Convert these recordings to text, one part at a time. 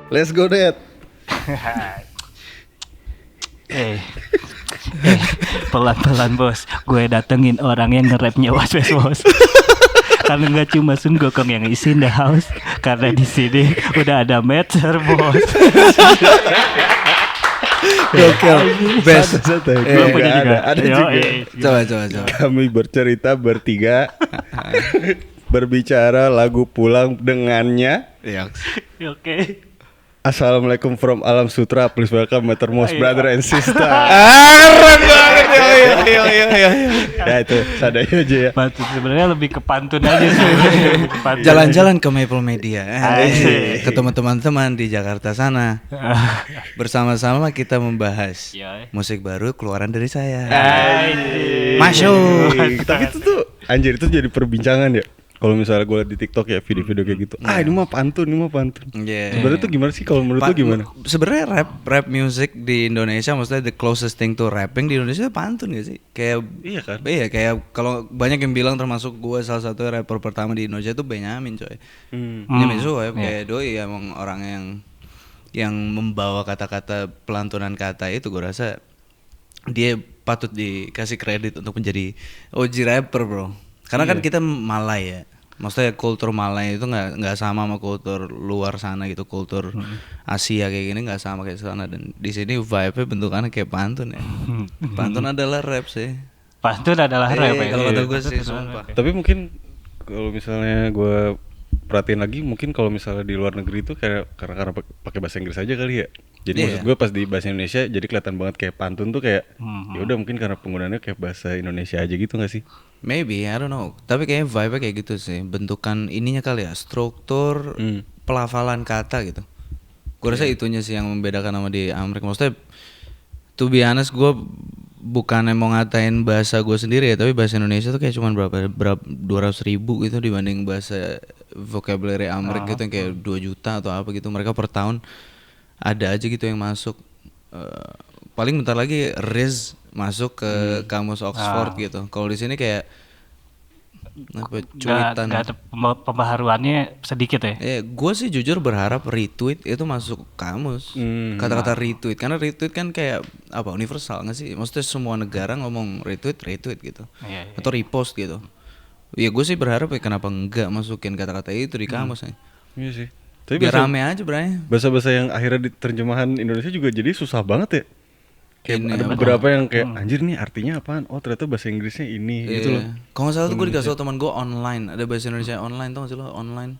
Let's go, Dad. Eh, pelan-pelan bos, gue datengin orang yang nge-rapnya was-was bos. Karena nggak cuma Sun Gokong yang isi in the house, karena di sini udah ada Meter bos. Gokil, best. Gue punya juga. Ada Yo, juga. Coba. Kami bercerita bertiga, berbicara lagu pulang dengannya. Iya. Oke. Assalamualaikum from Alam Sutra. Please welcome Mattermost Ayo. brother and sister. Keren banget. Yo. Ya itu, sadanya aja ya. Pantun sebenarnya lebih ke pantun aja sih. Pantun Jalan-jalan ke Maple Media. Asik. Ketemu teman-teman di Jakarta sana. Bersama-sama kita membahas Iya. musik baru keluaran dari saya. Anjir. Masuk. Tapi itu tuh anjir itu jadi perbincangan ya. Kalau misalnya gue liat di TikTok ya video-video kayak gitu. Ini mah pantun. Yeah. Sebenarnya tuh gimana sih kalau menurut lu gimana? Sebenarnya rap music di Indonesia, maksudnya the closest thing to rapping di Indonesia pantun gak sih? Kayak Iya kan? Iya, kayak kalau banyak yang bilang termasuk gue salah satu rapper pertama di Indonesia itu Benyamin coy. Benyamin Sueb kayak doi emang orang yang membawa kata-kata pelantunan kata itu, gue rasa dia patut dikasih kredit untuk menjadi OG rapper bro. Karena kan kita Malay ya, maksudnya kultur Malay itu nggak sama kultur luar sana gitu, kultur Asia kayak gini nggak sama kayak sana, dan di sini vibe-nya bentukannya kayak pantun ya. Pantun adalah rap sih. Pantun adalah rap ya. Kalau kata gue sih sumpah. Tapi mungkin kalau misalnya gue perhatiin lagi, mungkin kalau misalnya di luar negeri itu kayak karena pakai bahasa Inggris aja kali ya. Jadi maksud gue pas di bahasa Indonesia jadi kelihatan banget kayak pantun tuh kayak ya udah mungkin karena penggunaannya kayak bahasa Indonesia aja gitu nggak sih? Maybe, I don't know. Tapi kayaknya vibe-nya kayak gitu sih. Bentukan ininya kali ya, struktur pelafalan kata gitu. Gue rasa itunya sih yang membedakan sama di Amerika. Maksudnya, to be honest, gue bukannya mau ngatain bahasa gue sendiri ya, tapi bahasa Indonesia tuh kayak cuman berapa 200.000 gitu dibanding bahasa vocabulary Amerika gitu yang kayak 2 juta atau apa gitu. Mereka per tahun ada aja gitu yang masuk. Paling bentar lagi Riz masuk ke kamus Oxford gitu. Kalau di sini kayak apa cuitan. Gak ada pembaharuannya sedikit ya. Gue sih jujur berharap retweet itu masuk kamus. Kata-kata retweet, karena retweet kan kayak apa universal nggak sih? Maksudnya semua negara ngomong retweet gitu. Iya. Atau repost gitu. Ya gue sih berharap ya kenapa enggak masukin kata-kata itu di kamus ya. Iya sih. Tapi Biar rame aja Bray. bahasa-bahasa yang akhirnya di terjemahan Indonesia juga jadi susah banget ya. Kayak Ini ada beberapa yang kayak anjir nih artinya apaan? Oh ternyata bahasa Inggrisnya ini gitu loh. Kalau nggak salah tuh gue dikasih tau teman gue online, ada bahasa Indonesia online, tau gak sih lo online?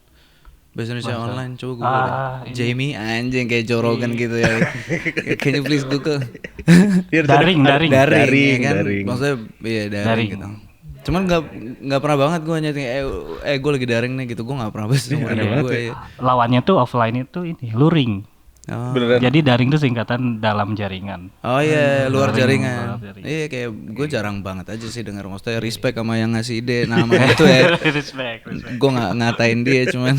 Bahasa Indonesia online, coba Google deh. Jamie anjing kayak Joe Rogan gitu ya. Can you please Google? Daring. Daring, ya kan? daring. Maksudnya iya daring gitu. Cuman nggak pernah banget gue nyeting gue lagi daring nih gitu, gue nggak pernah bahas nomor gue. Lawannya tuh offline itu ini luring. Oh. Beneran. Jadi daring itu singkatan dalam jaringan. Oh iya, luar Daring, jaringan. luar jaringan. Iya kayak gue jarang banget aja sih dengar, maksudnya respect sama yang ngasih ide nama itu ya. Respect. Gue nggak ngatain dia, cuman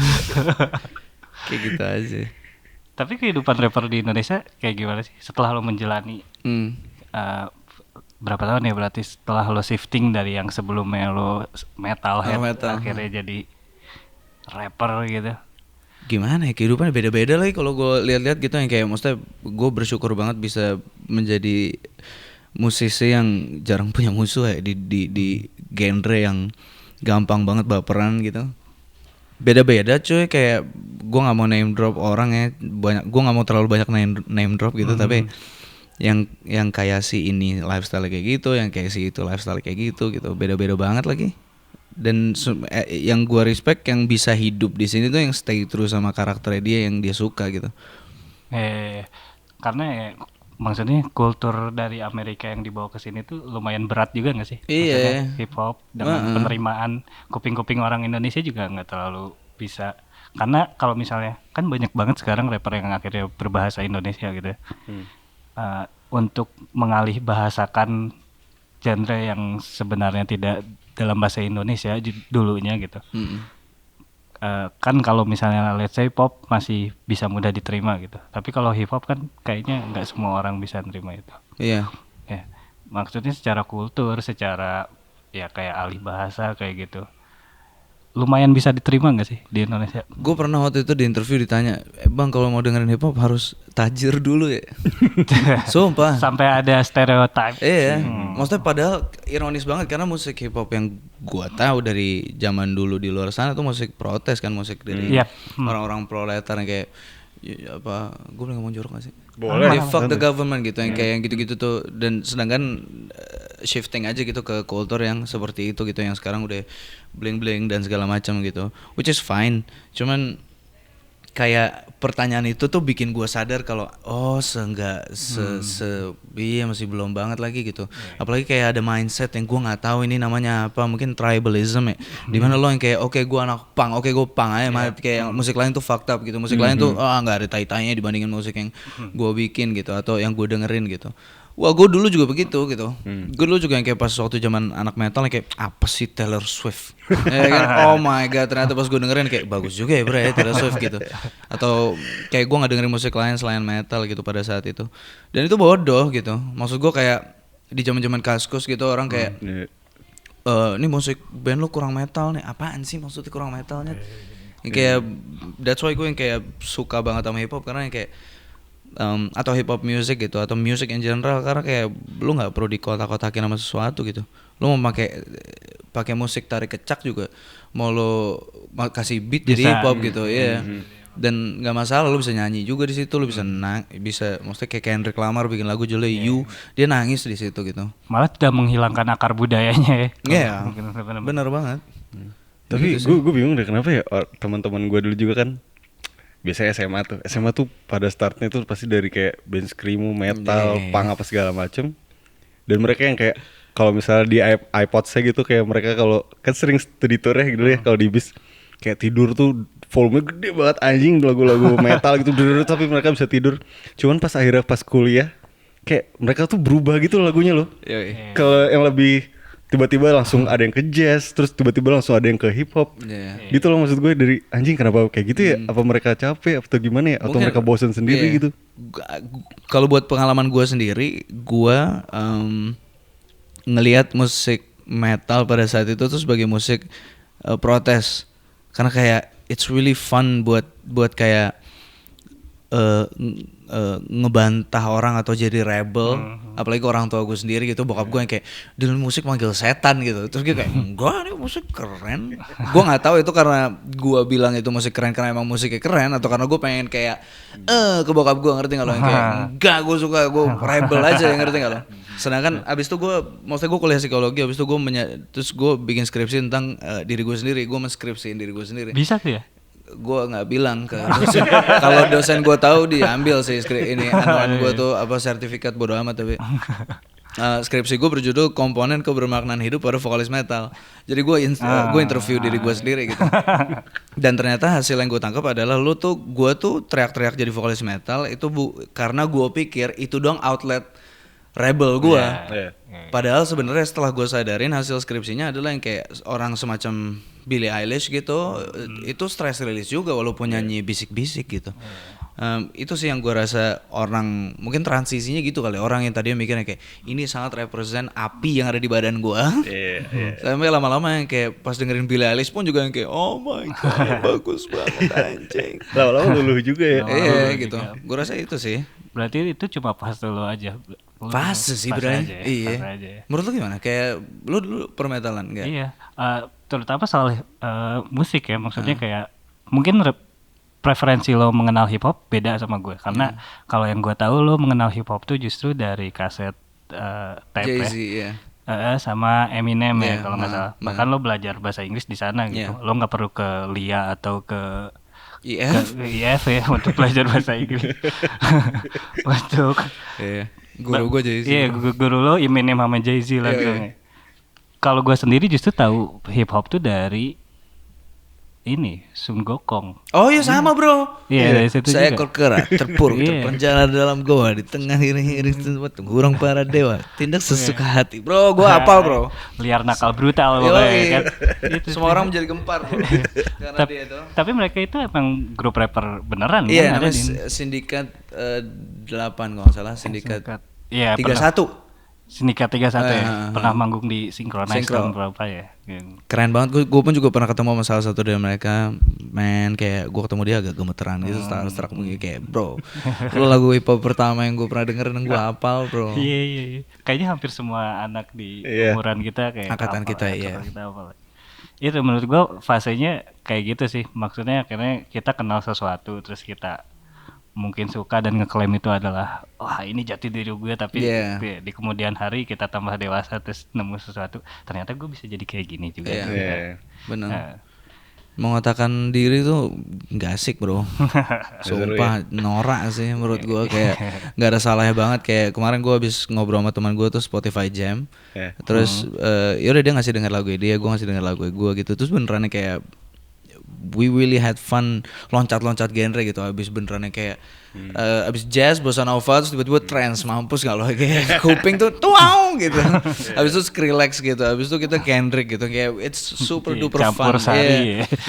kayak gitu aja. Tapi kehidupan rapper di Indonesia kayak gimana sih setelah lo menjalani berapa tahun ya, berarti setelah lo shifting dari yang sebelumnya lo metalhead akhirnya jadi rapper gitu. Gimana ya, kehidupannya beda-beda lagi kalau gue lihat-lihat gitu, yang kayak maksudnya gue bersyukur banget bisa menjadi musisi yang jarang punya musuh ya di genre yang gampang banget baperan gitu. Beda-beda cuy, kayak gue nggak mau name drop orang ya, gue nggak mau terlalu banyak name drop gitu, tapi yang kayak si ini lifestyle kayak gitu, yang kayak si itu lifestyle kayak gitu, beda-beda banget lagi. Dan yang gua respect yang bisa hidup di sini tuh yang stay true sama karakternya dia yang dia suka gitu. Karena ya, maksudnya kultur dari Amerika yang dibawa ke sini tuh lumayan berat juga nggak sih? Iya. Hip hop dengan penerimaan kuping-kuping orang Indonesia juga nggak terlalu bisa. Karena kalau misalnya kan banyak banget sekarang rapper yang akhirnya berbahasa Indonesia gitu. Untuk mengalih bahasakan genre yang sebenarnya tidak dalam bahasa Indonesia dulunya gitu. Kan kalau misalnya let's say pop masih bisa mudah diterima gitu. Tapi kalau hip hop kan kayaknya nggak semua orang bisa nerima itu. Iya. Ya, maksudnya secara kultur, secara ya kayak alih bahasa kayak gitu. lumayan bisa diterima nggak sih di Indonesia? Gue pernah waktu itu di interview ditanya, bang kalau mau dengerin hip hop harus tajir dulu ya. Sumpah. Sampai ada stereotip. Iya, maksudnya padahal ironis banget karena musik hip hop yang gua tahu dari zaman dulu di luar sana tuh musik protes kan, musik dari orang-orang proletar yang kayak ya, apa, gue boleh ngomong jorok gak sih? Boleh. Fuck the government gitu, yang kayak yang gitu-gitu tuh. Dan sedangkan shifting aja gitu ke kultur yang seperti itu gitu, yang sekarang udah bling-bling dan segala macam gitu, which is fine. Cuman kayak pertanyaan itu tuh bikin gue sadar kalau iya masih belum banget lagi gitu. Apalagi kayak ada mindset yang gue nggak tahu ini namanya apa, mungkin tribalism ya. Dimana lo yang kayak oke, gue anak punk, oke gue punk aja, kayak musik lain tuh fucked up gitu. Musik lain tuh nggak ada tai-tainya dibandingin musik yang gue bikin gitu atau yang gue dengerin gitu. Wah, gue dulu juga begitu gitu. Gue dulu juga yang kayak pas waktu zaman anak metal yang kayak apa sih Taylor Swift? Ya kan? Oh my god, ternyata pas gue dengerin kayak bagus juga ya bro ya Taylor Swift gitu. Atau kayak gue nggak dengerin musik lain selain metal gitu pada saat itu. Dan itu bodoh gitu. Maksud gue kayak di zaman-zaman Kaskus gitu orang kayak ini musik band lu kurang metal nih. Apaan sih maksudnya kurang metalnya? Yang kayak that's why gue yang kayak suka banget sama hip hop karena yang kayak atau hip hop music gitu atau music in general, karena kayak lu nggak perlu dikotak-kotakin sama sesuatu gitu. Lu mau pakai musik tarik kecak juga, mau lu kasih beat bisa, jadi hip hop gitu ya. Dan nggak masalah, lu bisa nyanyi juga di situ, lu bisa bisa maksudnya kayak Kendrick Lamar bikin lagu judulnya You, dia nangis di situ gitu. Malah tidak menghilangkan akar budayanya ya. Iya, benar banget. Tapi gue bingung deh kenapa ya teman-teman gue dulu juga kan biasanya SMA tuh pada startnya tuh pasti dari kayak band screamo, metal, punk apa segala macem. Dan mereka yang kayak kalau misalnya di iPod saya gitu, kayak mereka kalau kan sering studi tour ya gitu ya, kalau di bis kayak tidur tuh volume gede banget anjing lagu-lagu metal gitu, tapi mereka bisa tidur. Cuman pas akhirnya pas kuliah kayak mereka tuh berubah gitu lagunya loh. Kalau yang lebih tiba-tiba langsung ada yang ke jazz, terus tiba-tiba langsung ada yang ke hip hop. Gitu loh maksud gue, dari anjing kenapa kayak gitu ya? Apa mereka capek atau gimana ya? Atau mungkin mereka bosan sendiri gitu? Kalau buat pengalaman gue sendiri, gue ngelihat musik metal pada saat itu tuh sebagai musik protes. Karena kayak it's really fun buat kayak ngebantah orang atau jadi rebel. Apalagi orang tua gue sendiri gitu, bokap gue yang kayak dengan musik manggil setan gitu. Terus gue kayak enggak, ini musik keren. Gue nggak tahu itu karena gue bilang itu musik keren karena emang musiknya keren, atau karena gue pengen kayak ke bokap gue, ngerti nggak lo, yang kayak enggak, gue suka, gue rebel aja, ngerti nggak lo. Sedangkan abis itu gue, maksudnya gue kuliah psikologi, abis itu gue terus gue bikin skripsi tentang diri gue sendiri. Gue menskripsiin diri gue sendiri. Bisa tuh ya? Gue nggak bilang ke dosen. Kalau dosen gue tahu diambil sih ini anuan gue tuh apa, sertifikat bodo amat. Tapi skripsi gue berjudul komponen kebermaknaan hidup pada vokalis metal. Jadi gue interview diri gue sendiri gitu. Dan ternyata hasil yang gue tangkap adalah gue tuh teriak-teriak jadi vokalis metal itu karena gue pikir itu doang outlet rebel gue. Padahal sebenarnya setelah gue sadarin hasil skripsinya adalah yang kayak orang semacam Billie Eilish gitu, itu stress release juga walaupun nyanyi bisik-bisik gitu. Itu sih yang gue rasa orang mungkin transisinya gitu kali, orang yang tadinya mikirnya kayak ini sangat represent api yang ada di badan gue. Sampai lama-lama yang kayak pas dengerin Billie Eilish pun juga yang kayak oh my god bagus banget anjing. Lama-lama luluh juga ya. Iya gitu. Gue rasa itu sih. Berarti itu cuma pas dulu aja. Fase sih berarti. Iya. Menurut lu gimana? Kayak lu dulu permetalan enggak? Iya. Terutama soal musik ya, maksudnya kayak mungkin preferensi lo mengenal hip hop beda sama gue, karena kalau yang gue tahu lo mengenal hip hop tuh justru dari kaset tape Jay-Z, sama Eminem ya kalau nggak salah. Bahkan lo belajar bahasa Inggris di sana gitu. Lo nggak perlu ke LIA atau ke IF ya untuk belajar bahasa Inggris. Untuk guru gue Jay-Z. Iya, guru lo Eminem sama Jay-Z langsung. Kalau gue sendiri justru tahu hip hop tuh dari ini Sun Gokong. Oh iya sama bro. Iya dari situ juga. Seekor kera terpuruk terpenjara dalam goa di tengah iring-iring tempat gurung para dewa tindak sesuka hati. Bro, gue hafal bro. Liar nakal brutal pokoknya kan. Itu semua orang menjadi gempar bro. Karena dia itu. Tapi mereka itu emang grup rapper beneran kan? Iya, namanya Sindikat 8 kalau nggak salah, Sindikat 31. Sindikat 31 ya. Pernah manggung di Synchronize tahun berapa ya? Keren banget. Gue pun juga pernah ketemu sama salah satu dari mereka. Men, kayak gue ketemu dia agak gemeteran gitu, starstruck mungkin kayak, bro, lu lagu hip hop pertama yang gue pernah denger dan gue hafal, bro. Iya. Kayaknya hampir semua anak di umuran kita kayak angkatan kita, iya. Itu menurut gue fasenya kayak gitu sih. Maksudnya akhirnya kita kenal sesuatu, terus kita mungkin suka dan ngeklaim itu adalah wah ini jati diri gue, tapi di kemudian hari kita tambah dewasa terus nemu sesuatu, ternyata gue bisa jadi kayak gini juga. Benar. Mengatakan diri tuh nggak asik, bro. Sumpah norak sih menurut gue, kayak nggak ada salahnya banget. Kayak kemarin gue habis ngobrol sama teman gue tuh Spotify Jam, terus yaudah dia ngasih dengar lagu dia, gue ngasih dengar lagu gue gitu, terus beneran kayak we really had fun, loncat-loncat genre gitu. Abis benerannya kayak abis jazz, bossa nova, terus tiba-tiba trance, mampus gak lo, kayak kuping tuh tuau gitu. Abis itu Skrillex gitu, abis itu kita Kendrick gitu, kayak it's super duper fun.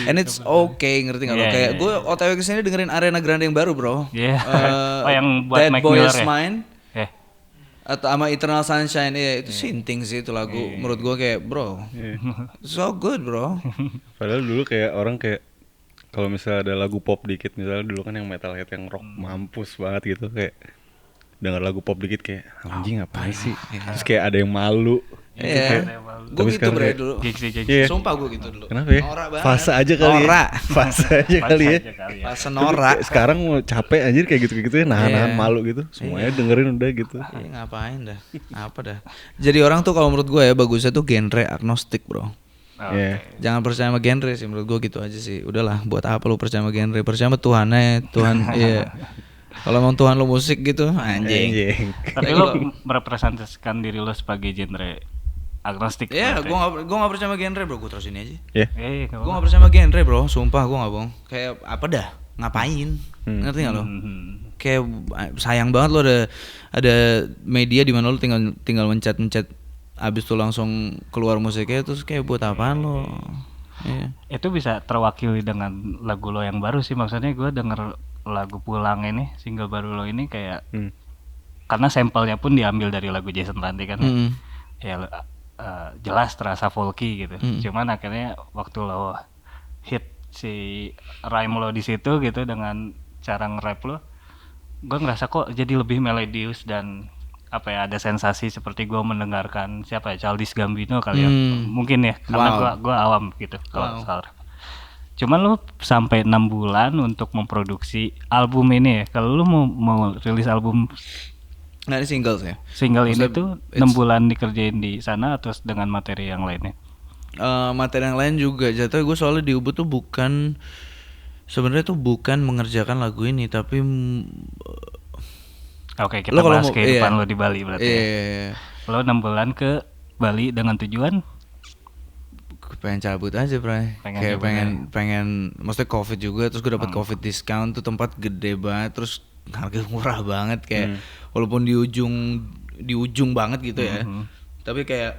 And it's okay, ngerti gak lo? Kayak gue OTW kesini dengerin Ariana Grande yang baru, bro. Yang buat That Mac Boy Miller Is ya? Mine. Atau sama Eternal Sunshine, itu sinting sih itu lagu. Menurut gue kayak, bro, so good, bro. Padahal dulu kayak orang kayak kalau misalnya ada lagu pop dikit, misalnya dulu kan yang metalhead yang rock mampus banget gitu, kayak denger lagu pop dikit kayak anjing ngapain sih, terus kayak ada yang malu. Gue gitu bre dulu. Sumpah gue gitu dulu. Kenapa ya? Fase aja kali ya. Fase aja kali ya. Fase norak. Sekarang mau capek anjir kayak gitu-gitu ya, nahan-nahan malu gitu. Semuanya dengerin udah gitu. Ngapain dah? Apa dah? Jadi orang tuh kalau menurut gue ya bagusnya tuh genre agnostik, bro. Jangan percaya sama genre sih, menurut gue gitu aja sih. Udahlah, buat apa lu percaya sama genre? Percaya sama Tuhannya, Tuhan. Kalau emang Tuhan lu musik gitu, anjing. Tapi lu merepresentasikan diri lu sebagai genre agnostik. Gue gak percaya sama genre, bro. Gue terus ini aja. Gue gak percaya sama genre, bro. Sumpah gue gak bohong. Kayak apa dah? Ngapain? Ngerti gak lo? Kayak sayang banget lo ada media di mana lo tinggal mencet abis itu langsung keluar musiknya, terus kayak buat apaan lo? Itu bisa terwakili dengan lagu lo yang baru sih. Maksudnya gue denger lagu Pulang ini, single baru lo ini kayak karena sampelnya pun diambil dari lagu Jason Ranti kan. Jelas terasa folky gitu. Cuman akhirnya waktu lo hit si rhyme lo di situ gitu dengan cara nge-rap lo, gue ngerasa kok jadi lebih melodius dan apa ya, ada sensasi seperti gue mendengarkan siapa ya, Childish Gambino kali ya. Mungkin ya karena gue awam gitu kalau soal rap. Cuman lo sampai 6 bulan untuk memproduksi album ini ya. Kalau lo mau rilis album, nah ini singles ya. Single maksudnya ini tuh 6 bulan dikerjain di sana atau dengan materi yang lainnya? Materi yang lain juga. Jatuh gue soalnya di Ubud tuh sebenarnya tuh bukan mengerjakan lagu ini, tapi Oke, kita bahas kehidupan lo di Bali berarti ya. Lo 6 bulan ke Bali dengan tujuan? Pengen cabut aja, Bray. Kayak pengen maksudnya Covid juga, terus gue dapat Covid discount tuh, tempat gede banget, terus harga murah banget kayak walaupun di ujung banget gitu ya. Tapi kayak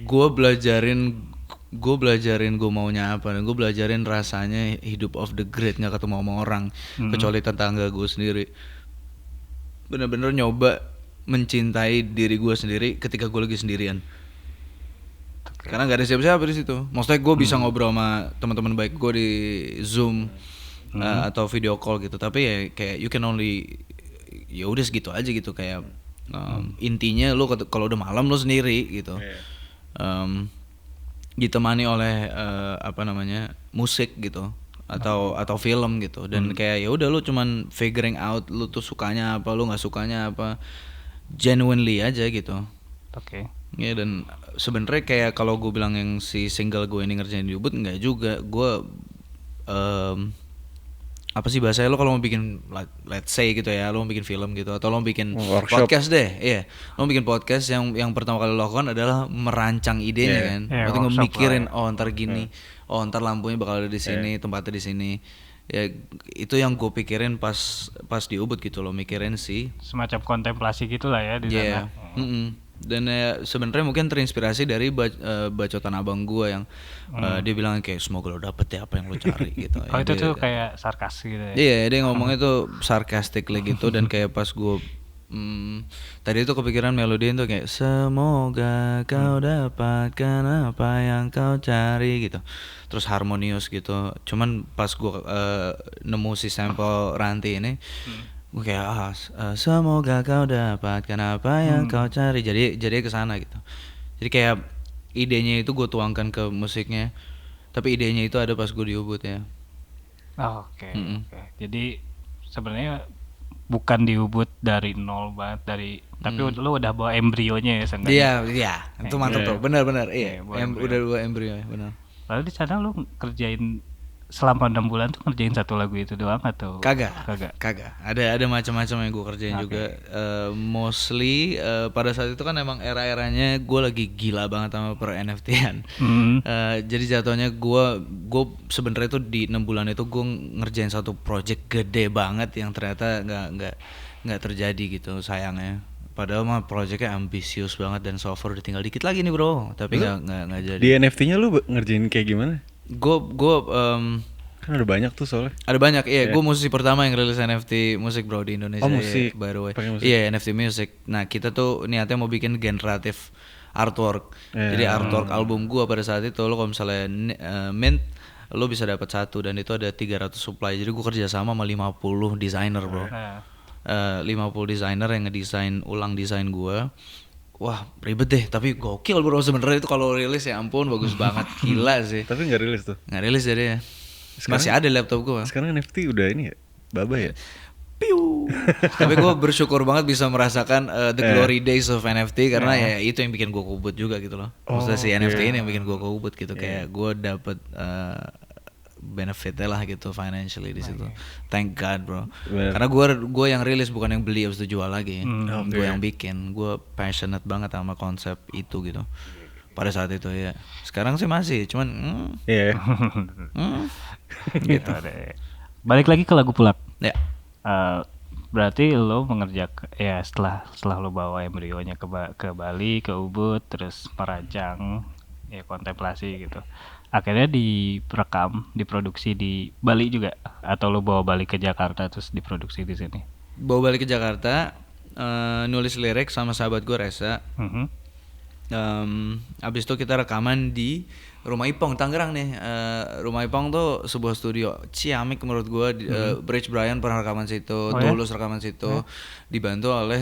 gue belajarin gue maunya apa, dan gue belajarin rasanya hidup off the grid, nggak ketemu sama orang kecuali tetangga gue sendiri. Bener-bener nyoba mencintai diri gue sendiri ketika gue lagi sendirian. Karena nggak ada siapa-siapa di situ. Maksudnya gue bisa ngobrol sama teman-teman baik gue di Zoom atau video call gitu. Tapi ya kayak you can only, ya udah segitu aja gitu kayak intinya lo kalau udah malam lo sendiri gitu. Ditemani oleh musik gitu atau film gitu, dan kayak ya udah lu cuman figuring out lu tuh sukanya apa, lu nggak sukanya apa, genuinely aja gitu. Ya, dan sebenarnya kayak kalau gue bilang yang si single gue ini ngerjain di Ubud, enggak juga. Gue apa sih bahasanya, lo kalau mau bikin let's say gitu ya, lo mau bikin film gitu atau lo mau bikin podcast deh, lo mau bikin podcast, yang pertama kali lo lakukan adalah merancang idenya kan, lo mikirin ntar gini, ntar lampunya bakal ada di sini, tempatnya di sini. Ya itu yang gue pikirin pas di Ubud gitu, lo mikirin sih semacam kontemplasi gitulah ya di sana. Dan sebenarnya mungkin terinspirasi dari bacotan abang gue yang dia bilang kayak semoga lo dapet ya apa yang lo cari gitu. Oh itu tuh kayak sarkas gitu ya? Iya, dia ngomongnya tuh sarcastically gitu. Dan kayak pas gue Tadi itu kepikiran melodi itu kayak semoga kau dapatkan apa yang kau cari gitu. Terus harmonius gitu. Cuman pas gua nemu si sample Ranti ini, gue kayak semoga kau dapatkan apa yang kau cari. Jadi ke sana gitu. Jadi kayak idenya itu gue tuangkan ke musiknya. Tapi idenya itu ada pas gue di Ubud ya. Oke. Jadi sebenarnya bukan di Ubud dari nol banget tapi lu udah bawa embrionya ya seenggaknya. Iya, itu mantap tuh. Benar. Iya, udah dua embrio ya, benar. Lalu di sana lu kerjain selama 6 bulan tuh ngerjain satu lagu itu doang atau Kagak. Ada macam-macam yang gue kerjain juga. Mostly pada saat itu kan emang era-eranya gue lagi gila banget sama per NFT-an. Jadi jatuhnya gue sebenarnya tuh di 6 bulan itu gue ngerjain satu project gede banget yang ternyata nggak terjadi gitu sayangnya. Padahal mah projectnya ambisius banget dan so far udah tinggal dikit lagi nih bro, tapi nggak jadi. Di NFT-nya lu ngerjain kayak gimana? Gue Kan ada banyak tuh soalnya. ada banyak, iya. Gue musisi pertama yang rilis NFT musik bro di Indonesia. Oh, musik. By the way. Pakai musik. Iya, NFT music. Nah kita tuh niatnya mau bikin generatif artwork. Jadi artwork album gue pada saat itu lo kalau misalnya mint lo bisa dapat 1 dan itu ada 300 supply. Jadi gue kerja sama 50 desainer bro. 50 desainer yang ngedesain ulang desain gue. Wah ribet deh, tapi gokil bro sebenarnya itu kalau rilis ya ampun bagus banget, gila sih. Tapi nggak rilis tuh. Nggak rilis jadi ya. Masih ada laptop gua. Sekarang NFT udah ini ya, baba ya. Piu. Tapi gua bersyukur banget bisa merasakan the glory days of NFT karena ya itu yang bikin gua kubut juga gitu loh. Maksudnya si NFT ini yang bikin gua kubut gitu, kayak gua dapet benefitnya lah gitu financially di situ. Thank God bro. Karena gue yang rilis bukan yang beli habis itu jual lagi. Gue yang bikin. Gue passionate banget sama konsep itu gitu. Pada saat itu ya. Sekarang sih masih, cuman gitu deh. Balik lagi ke lagu Pulak. Ya. Berarti lo mengerjakan ya setelah lo bawa embrionya ke Bali, ke Ubud, terus merancang ya kontemplasi gitu. Akhirnya diproduksi di Bali juga atau lo bawa balik ke Jakarta terus diproduksi di sini? Bawa balik ke Jakarta, nulis lirik sama sahabat gue Reza. Abis itu kita rekaman di Rumah Ipong Tangerang nih. Rumah Ipong tuh sebuah studio ciamik menurut gue. Bridge Brian pernah rekaman situ, Tulus rekaman situ, dibantu oleh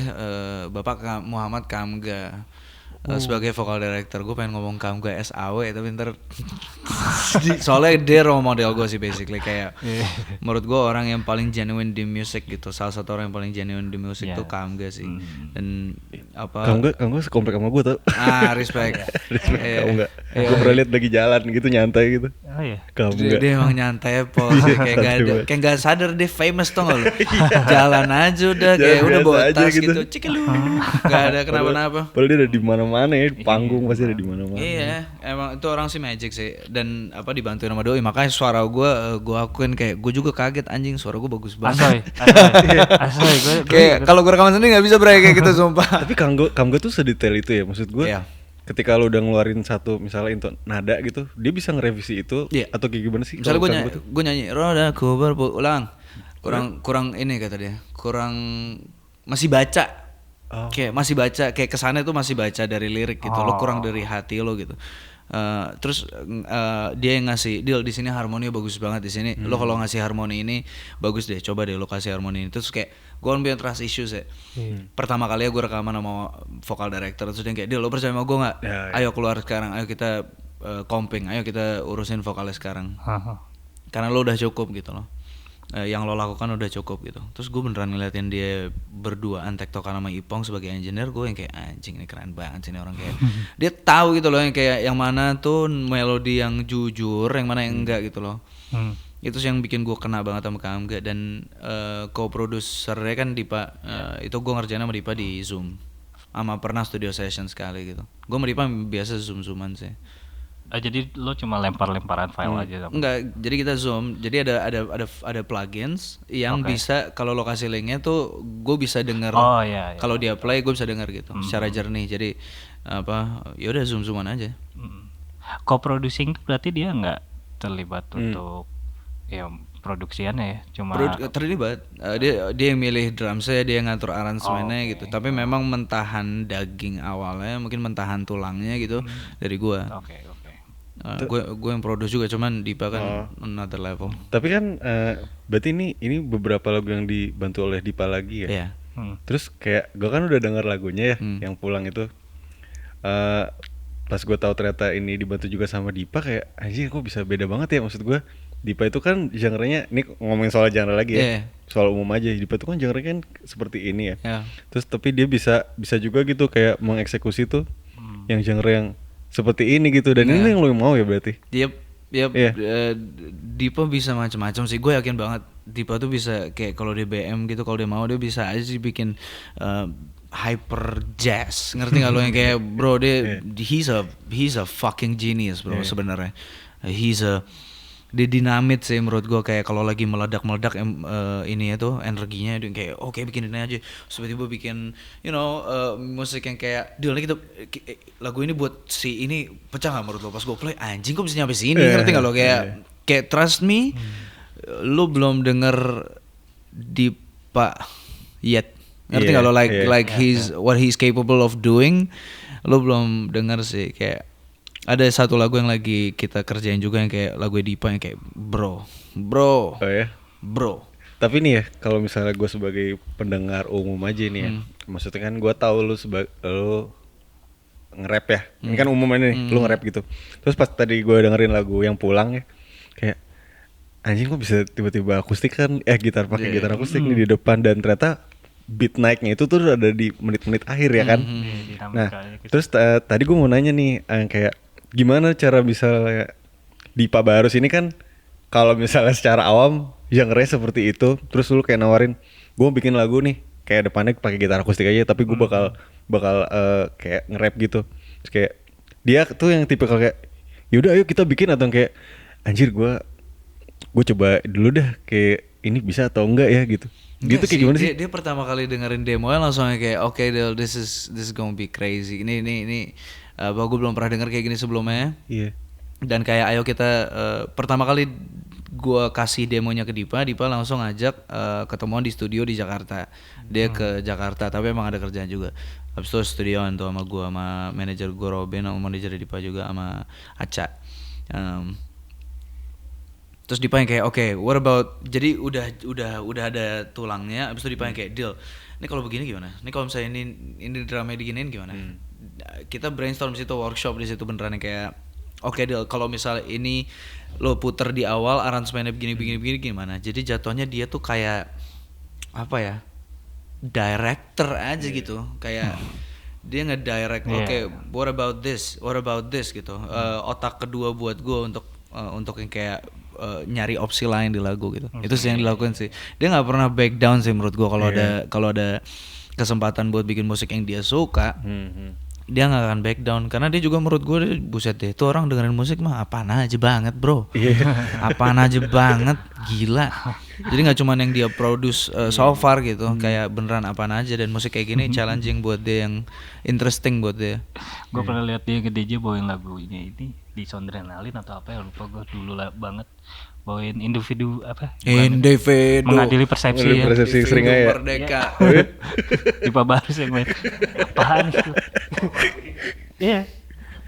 Bapak Muhammad Kamga. Sebagai vocal director. Gue pengen ngomong Kamga SAW tapi ntar soalnya dia role model gue sih basically, kayak menurut gue orang yang paling genuine di music gitu. Salah satu orang yang paling genuine di music tuh Kamga sih. Dan apa Kamga sekomplek sama gue tau. Respect. Respect Kamga. Gue pernah liat lagi jalan gitu nyantai gitu. Oh iya. Kamga. Dia emang nyantai kayak gak sadar dia famous tuh gak lu. Jalan aja udah kayak udah bawa tas gitu. Cikelu. Gak ada kenapa-napa. Padahal dia ada di mana-mana ya, di panggung pasti ada di mana-mana. Iya, emang itu orang sih magic sih. Dan apa dibantuin sama Doi, makanya suara gue akuin kayak gue juga kaget anjing suara gue bagus banget. Asoy. Kayak kalau gue rekaman sendiri nggak bisa bre kayak gitu sumpah. Tapi Kamga tuh sedetail itu ya, maksud gue. Ketika lo udah ngeluarin satu misalnya itu nada gitu, dia bisa ngerevisi itu atau kayak gimana sih? Misalnya gue nyanyi rodaku berpulang, kurang ini kata dia, kurang masih baca. Kayak masih baca, kayak kesannya tuh masih baca dari lirik gitu. Lo kurang dari hati lo gitu. Terus dia yang ngasih deal di sini harmoni bagus banget di sini. Lo kalau ngasih harmoni ini bagus deh, coba deh lo kasih harmoni ini. Terus kayak gue ambil trust issues ya. Pertama kali gue rekaman sama vocal director, terus dia kayak deal lo percaya sama gue nggak? Ayo keluar sekarang, ayo kita comping, ayo kita urusin vokalnya sekarang. Karena lo udah cukup gitu loh. Yang lo lakukan udah cukup gitu. Terus gue beneran ngeliatin dia berduaan tektokan sama Ipong sebagai engineer. Gue yang kayak anjing ini keren banget sih ini orang, kayak dia tahu gitu loh yang kayak yang mana tuh melodi yang jujur, yang mana yang enggak gitu loh. Itu sih yang bikin gue kena banget sama Kamga. Dan co-produsernya kan Dipa. Itu gue ngerjain sama Dipa di Zoom, sama pernah studio session sekali gitu. Gue sama Dipa biasa zoom-zooman sih. Jadi lo cuma lempar-lemparan file aja sama? Enggak, jadi kita zoom. Jadi ada plugins yang bisa kalau lo kasih linknya tuh gue bisa denger. Kalau dia play gue bisa denger gitu secara jernih. Jadi apa? Ya udah zoom-zooman aja. Co-producing berarti dia nggak terlibat untuk ya produksiannya ya, cuma terlibat. Dia yang milih drumsnya, dia yang ngatur aransemennya gitu. Tapi memang mentahan daging awalnya, mungkin mentahan tulangnya gitu dari gua. Oke. Gue yang produce juga, cuman Dipa kan another level. Tapi kan berarti ini beberapa lagu yang dibantu oleh Dipa lagi ya. Iya. Terus kayak gue kan udah denger lagunya ya, yang pulang itu. Pas gue tahu ternyata ini dibantu juga sama Dipa, kayak anjir kok bisa beda banget ya. Maksud gue Dipa itu kan genre-nya, ini ngomongin soal genre lagi ya, soal umum aja. Dipa itu kan genre-nya kan seperti ini ya. Terus tapi dia bisa juga gitu kayak mengeksekusi tuh yang genre yang seperti ini gitu, dan ini yang lo mau ya berarti. Dipa bisa macam-macam sih. Gue yakin banget Dipa tuh bisa kayak kalau dia BM gitu, kalau dia mau dia bisa aja sih bikin hyper jazz, ngerti nggak lo, yang kayak bro dia he's a fucking genius bro sebenarnya. Dia dinamit sih menurut gue, kayak kalau lagi meledak ini ya tuh energinya, dia kayak oke, bikin ini aja. Terus tiba-tiba bikin musik yang kayak Dil, kita lagu ini buat si ini pecah nggak menurut lo? Pas gue play, anjing kok bisa nyampe sini, ngerti nggak lo, kayak trust me, lo belum denger Dipa yet, ngerti nggak lo, like what he's capable of doing, lo belum denger sih. Kayak ada satu lagu yang lagi kita kerjain juga yang kayak lagu Dipa yang kayak bro. Oh ya? Bro. Tapi nih ya, kalau misalnya gue sebagai pendengar umum aja nih ya, maksudnya kan gue tahu lu nge-rap ya, ini kan umum ini nih, lu nge-rap gitu. Terus pas tadi gue dengerin lagu yang pulang ya, kayak anjing kok bisa tiba-tiba akustik kan, gitar pakai gitar akustik nih di depan, dan ternyata beat naiknya itu tuh ada di menit-menit akhir ya kan. Nah, terus tadi gue mau nanya nih, kayak gimana cara bisa Dipa Barus ini kan, kalau misalnya secara awam genre seperti itu, terus lu kayak nawarin gue mau bikin lagu nih kayak depannya pakai gitar akustik aja, tapi gue bakal kayak nge-rap gitu. Terus kayak dia tuh yang tipikal kayak yaudah ayo kita bikin, atau kayak anjir gue coba dulu dah kayak ini bisa atau enggak ya gitu. Gitu kayak gimana sih? Dia pertama kali dengerin demonya langsung kayak oke, this is gonna be crazy. Ini gue belum pernah denger kayak gini sebelumnya. Iya. Dan kayak ayo kita pertama kali gue kasih demonya ke Dipa langsung ngajak ketemuan di studio di Jakarta. Dia ke Jakarta, tapi emang ada kerjaan juga. Habis itu studioan tuh sama gue, sama manajer gue Robin, sama manajer Dipa juga, sama Aca. Terus Dipa yang kayak oke, what about, jadi udah ada tulangnya. Habis itu Dipa yang kayak deal, ini kalau begini gimana? Ini kalau misalnya ini drama diginiin gimana? Kita brainstorm di situ, workshop di situ beneran yang kayak oke deal, kalau misalnya ini lo puter di awal aransemennya begini gimana? Jadi jatuhnya dia tuh kayak apa ya? Director aja gitu. Kayak dia ngedirect, oke, what about this gitu. Otak kedua buat gue untuk yang kayak nyari opsi lain di lagu gitu. Itu sih yang dilakukan sih. Dia nggak pernah back down sih menurut gue kalau ada kesempatan buat bikin musik yang dia suka. Dia nggak akan back down, karena dia juga menurut gue buset deh, itu orang dengerin musik mah apaan aja banget bro. Apaan aja banget, gila. Jadi nggak cuma yang dia produce so far gitu, kayak beneran apaan aja, dan musik kayak gini challenging buat dia, yang interesting buat dia. Gue pernah lihat dia ke DJ bawain lagu ini di Sondrenalin atau apa ya, lupa gue dulu lah bawain individu mengadili persepsi ya. Persepsi sering aja. Merdeka. Dipa Barus yang main. Apaan itu? Iya.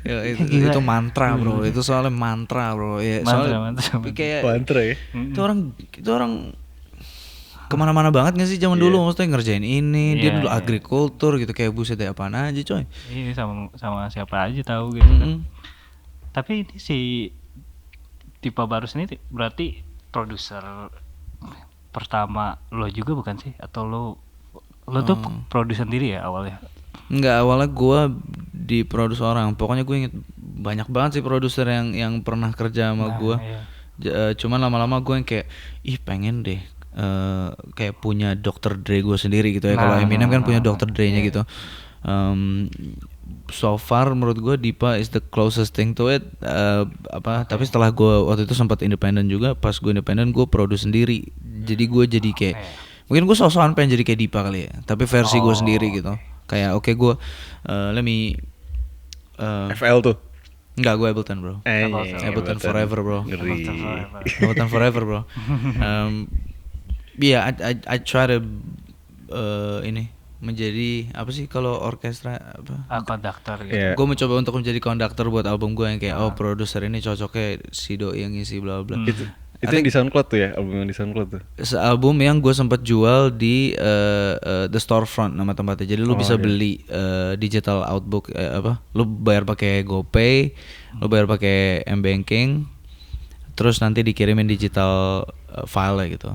Ya, itu mantra bro, itu soalnya mantra bro. Ya, mantra. Kayak mantra ya. Itu orang kemana-mana banget nggak sih zaman dulu, maksudnya ngerjain ini, dia dulu agrikultur gitu, kayak buset deh apaan aja coy. Iya, sama siapa aja tahu gitu kan. Tapi ini si Dipa Barus ini berarti produser pertama lo juga bukan sih? Atau lo tuh produser sendiri ya awalnya? Enggak, awalnya gue diproduksi orang. Pokoknya gue inget banyak banget sih produser yang pernah kerja sama gue. Cuman lama-lama gue yang kayak pengen deh kayak punya Dr. Dre gue sendiri gitu ya. Kalau Eminem kan punya Dr. Dre-nya gitu. So far menurut gue Dipa is the closest thing to it. Tapi setelah gue waktu itu sempat independen juga, pas gue independen gue produce sendiri. Jadi gue jadi kayak mungkin gue sok-sokan pengen jadi kayak Dipa kali ya, tapi versi gue sendiri gitu. Kayak gue let me FL tuh Enggak, gue Ableton bro. Ableton forever bro. Ngeri. Ableton forever bro. Yeah, I try to ini menjadi apa sih kalau orkestra apa? Konduktor gitu. Yeah. Gue mencoba untuk menjadi konduktor buat album gue yang kayak produser ini cocoknya si Doi yang ngisi bla bla. Itu yang di SoundCloud tuh ya, album yang di SoundCloud tuh. Album yang gue sempat jual di The Storefront nama tempatnya. Jadi lu bisa beli digital outbook apa? Lu bayar pakai GoPay, lu bayar pakai M-Banking, terus nanti dikirimin digital file gitu.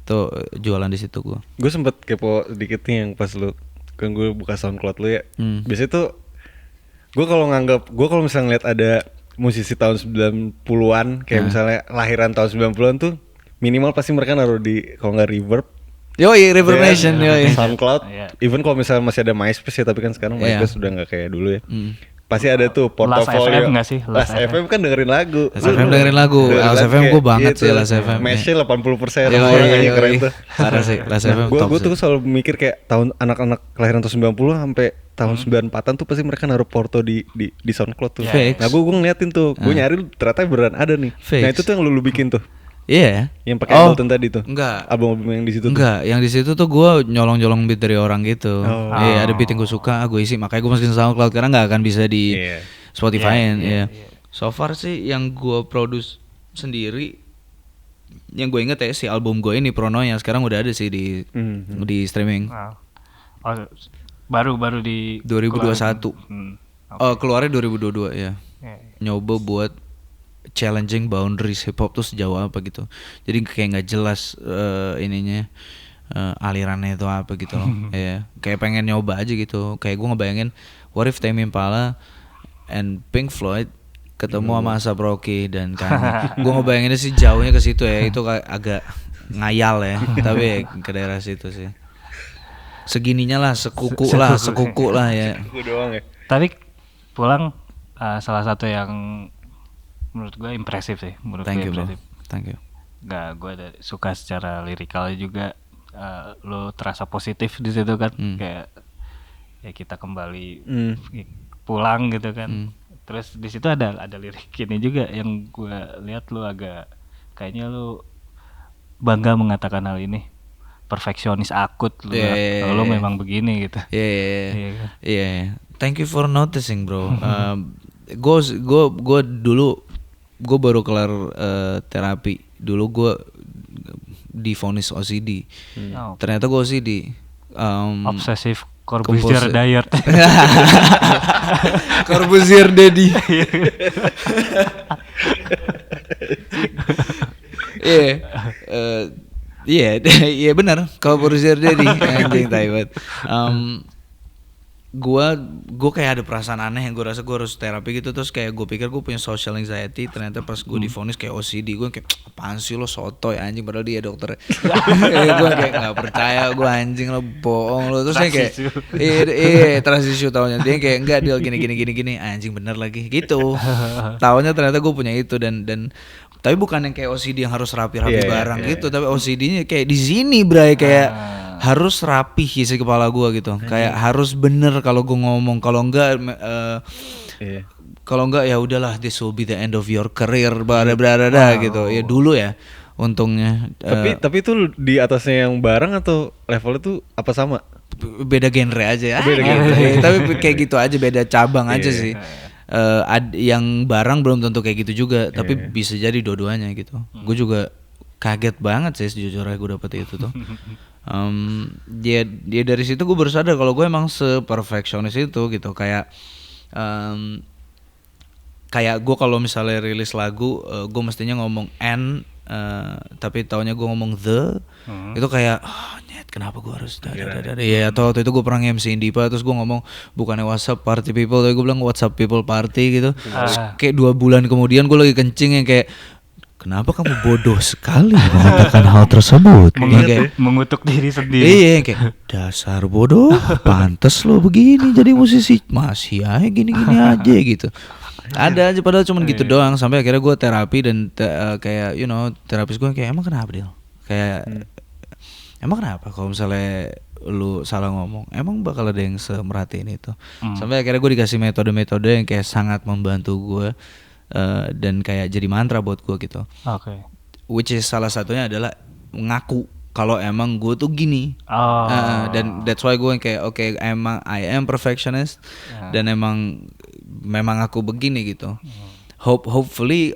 Tuh jualan di situ gue. Gue sempet kepo dikit nih yang pas lu kan gue buka SoundCloud lu ya. Biasanya tuh gue kalau misalnya ngeliat ada musisi tahun 90-an kayak misalnya lahiran tahun 90-an tuh minimal pasti mereka naruh di kalau nggak Reverb. Yoi, Reverb Nation, yoi. SoundCloud. Even kalau misalnya masih ada MySpace ya, tapi kan sekarang MySpace sudah nggak kayak dulu ya. Pasti ada tuh portofolio. Last FM nggak sih? Last FM kan dengerin lagu. Last FM dengerin lagu. Last FM gue banget sih Last FM. Match-nya 80%. Iya, keren tuh. Parah sih Last FM. Gue tuh selalu mikir kayak tahun anak-anak kelahiran tahun 90 sampai tahun 94-an tuh pasti mereka naruh porto di SoundCloud tuh. Nah, gue ngeliatin tuh. Gue nyari ternyata beneran ada nih. Nah, itu tuh yang lu bikin tuh. Iya. Yang pakai Ableton tadi tuh. Enggak. Album-album yang di situ tuh. Enggak, yang di situ tuh gue nyolong-nyolong beat dari orang gitu. Iya, ada beat yang gue suka, gue isi. Makanya gue masukin SoundCloud karena nggak akan bisa di Spotify-in. Iya. So far sih yang gue produce sendiri, yang gue inget ya si album gue ini Prono yang sekarang udah ada sih di streaming. Baru di 2021. Keluarnya 2022 ya. Nyoba buat challenging boundaries hip hop tuh sejauh apa gitu. Jadi kayak nggak jelas ininya alirannya itu apa gitu loh. Ya, kayak pengen nyoba aja gitu. Kayak gue ngebayangin what if Tame Impala and Pink Floyd ketemu sama A$AP Rocky dan Kanye. Gue ngebayanginnya sih jauhnya ke situ ya. Itu agak ngayal ya. Tapi ya, ke daerah situ sih. Segininya lah, sekuku lah ya. Sekuku doang ya. Tapi Pulang salah satu yang menurut gue impresif sih. Thank you bro. Thank you. Gak, gue suka secara lirikalnya juga. Lo terasa positif di situ kan. Kayak ya kita kembali pulang gitu kan. Terus di situ ada lirik ini juga yang gue lihat lo agak kayaknya lo bangga mengatakan hal ini. Perfeksionis akut lo, lo memang begini gitu. Iya. Thank you for noticing bro. Gue dulu gue baru kelar terapi. Dulu gue divonis OCD. Ternyata gue OCD. Obsessive Corbusier diet. Corbusier daddy. Iya benar. Corbusier daddy anjing Taiwan. Gue kayak ada perasaan aneh yang gue rasa gue harus terapi gitu. Terus kayak gue pikir gue punya social anxiety. Ternyata pas gue divonis kayak OCD, gue kayak apaan sih lo sotoy anjing, padahal dia dokter. Gue kayak nggak percaya, gue anjing lo bohong lo. Terus dia kayak trust issue taunya. Dia kayak enggak deal gini anjing bener lagi gitu. Taunya ternyata gue punya itu dan tapi bukan yang kayak OCD yang harus rapi-rapi barang gitu. Tapi OCD-nya kayak di sini bray, kayak harus rapi isi kepala gue gitu. Kayak harus bener kalau gue ngomong, kalau enggak ya udahlah, this will be the end of your career, berada gitu. Ya dulu ya untungnya. Tapi itu di atasnya yang barang atau levelnya tuh apa sama? Beda genre aja ya. Tapi kayak gitu aja, beda cabang aja sih. Yang barang belum tentu kayak gitu juga, tapi bisa jadi dua-duanya gitu. Gue juga kaget banget sih sejujurnya gue dapet itu tuh. Dia dari situ gue baru sadar kalau gue emang seperfeksionis itu gitu. Kayak gue kalau misalnya rilis lagu, gue mestinya ngomong N, tapi taunya gue ngomong the, itu kayak nyet kenapa gue harus ya. Atau waktu itu gue pernah MC Indipa, terus gue ngomong bukannya WhatsApp party people, tapi gue bilang WhatsApp people party gitu. Kayak 2 bulan kemudian gue lagi kencing yang kayak kenapa kamu bodoh sekali mengatakan hal tersebut? Mengutuk diri sendiri. Iya, kayak dasar bodoh, pantes lo begini jadi musisi, masih aja gini-gini aja gitu. Ada aja padahal cuman gitu doang. Sampai akhirnya gue terapi dan kayak terapis gue kayak emang kenapa Del? Kayak emang kenapa kalau misalnya lu salah ngomong, emang bakal ada yang semerhatiin itu. Sampai akhirnya gue dikasih metode-metode yang kayak sangat membantu gue dan kayak jadi mantra buat gue gitu. Oke. Which is salah satunya adalah ngaku kalau emang gue tuh gini. Dan that's why gue kayak oke, emang I am perfectionist dan memang aku begini gitu. Hopefully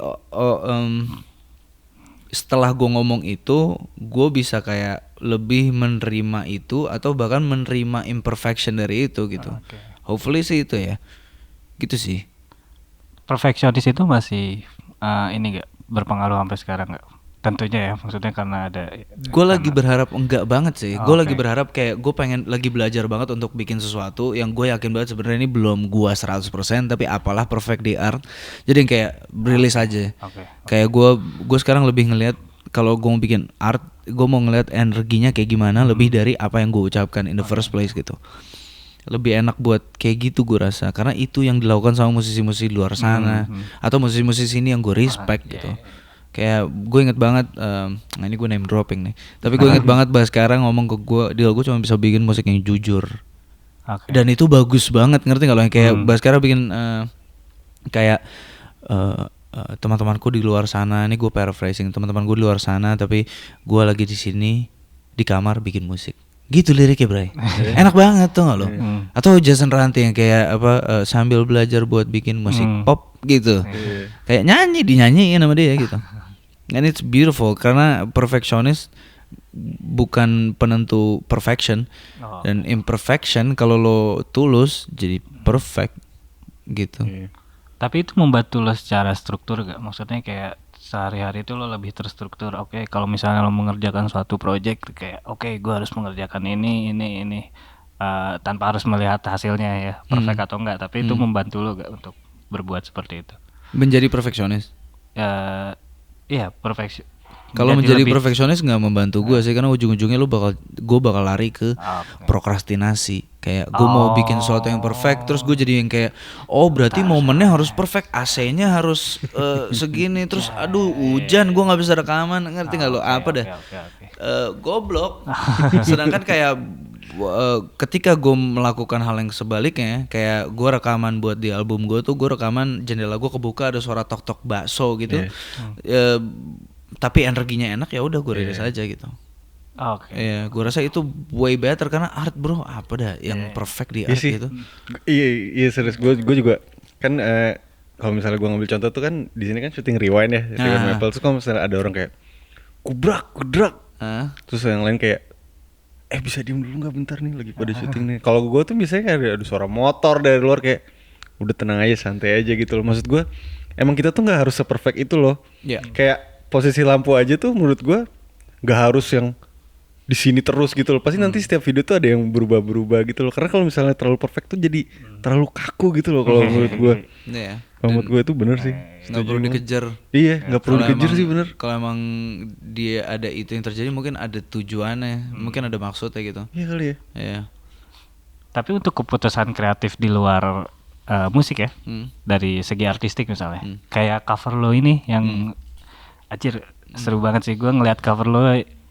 setelah gue ngomong itu, gue bisa kayak lebih menerima itu atau bahkan menerima imperfection dari itu gitu. Hopefully sih itu ya, gitu sih. Perfeksionis itu masih ini gak berpengaruh sampai sekarang gak? Tentunya ya, maksudnya karena ada. Gue lagi berharap enggak banget sih. Gue lagi berharap kayak gue pengen lagi belajar banget untuk bikin sesuatu yang gue yakin banget sebenarnya ini belum gue 100%, tapi apalah perfect di art. Jadi yang kayak rilis aja. Kayak gue sekarang lebih ngelihat kalau gue mau bikin art, gue mau ngelihat energinya kayak gimana lebih dari apa yang gue ucapkan in the first place gitu. Lebih enak buat kayak gitu gue rasa, karena itu yang dilakukan sama musisi-musisi di luar sana atau musisi-musisi ini yang gue respect gitu. Kayak gue inget banget, nah ini gue name dropping nih, tapi gue inget banget sekarang ngomong ke gue, gue cuma bisa bikin musik yang jujur. Dan itu bagus banget, ngerti gak lo? Yang kayak sekarang bikin kayak teman-temanku di luar sana, ini gue paraphrasing, teman-teman gue di luar sana tapi gue lagi di sini di kamar bikin musik. Gitu liriknya, Bray. Enak banget tuh gak lo? Atau Jason Ranti yang kayak sambil belajar buat bikin musik pop gitu. Kayak dinyanyiin sama dia gitu. And it's beautiful karena perfectionist bukan penentu perfection. Dan imperfection kalau lo tulus jadi perfect gitu. Tapi itu membantu lo secara struktur gak? Maksudnya kayak sehari-hari itu lo lebih terstruktur. Oke, kalau misalnya lo mengerjakan suatu project kayak oke, gue harus mengerjakan ini tanpa harus melihat hasilnya ya perfect atau enggak, tapi itu membantu lo gak untuk berbuat seperti itu? Menjadi perfeksionis? Iya, perfection. Kalau menjadi perfeksionis nggak membantu gue sih, karena ujung-ujungnya gue bakal lari ke prokrastinasi. Kayak gue mau bikin sesuatu yang perfect, terus gue jadi yang kayak berarti momennya harus perfect, AC-nya harus segini, terus aduh hujan gue nggak bisa rekaman, ngerti nggak lo? Apa dah? Goblok. Sedangkan kayak ketika gue melakukan hal yang sebaliknya, kayak gue rekaman buat di album gue tuh, gue rekaman jendela gue kebuka ada suara tok-tok bakso gitu. Tapi energinya enak, ya udah gue rilis aja gitu. Iya, gue rasa itu way better karena art bro, apa dah yang perfect di art gitu. Iya serius, gue juga kan kalau misalnya gue ngambil contoh tuh kan di sini kan syuting rewind ya, rewind Maple. Terus kalau misalnya ada orang kayak kudrak, terus yang lain kayak bisa diem dulu nggak bentar nih lagi pada syuting nih. Kalau gue tuh biasanya kayak ada suara motor dari luar, kayak udah tenang aja, santai aja gitu loh. Maksud gue emang kita tuh nggak harus seperfect itu loh. Kayak posisi lampu aja tuh menurut gue nggak harus yang di sini terus gitu loh. Pasti nanti setiap video tuh ada yang berubah gitu loh. Karena kalau misalnya terlalu perfect tuh jadi terlalu kaku gitu loh kalau menurut gue. Kalau menurut gue itu bener sih. Nggak perlu dikejar. Iya, nggak perlu dikejar sih bener. Kalau emang dia ada itu yang terjadi, mungkin ada tujuannya, mungkin ada maksudnya gitu. Iya kali ya. Iya. Tapi untuk keputusan kreatif di luar musik ya, dari segi artistik misalnya, kayak cover lo ini yang anjir seru banget sih, gue ngeliat cover lo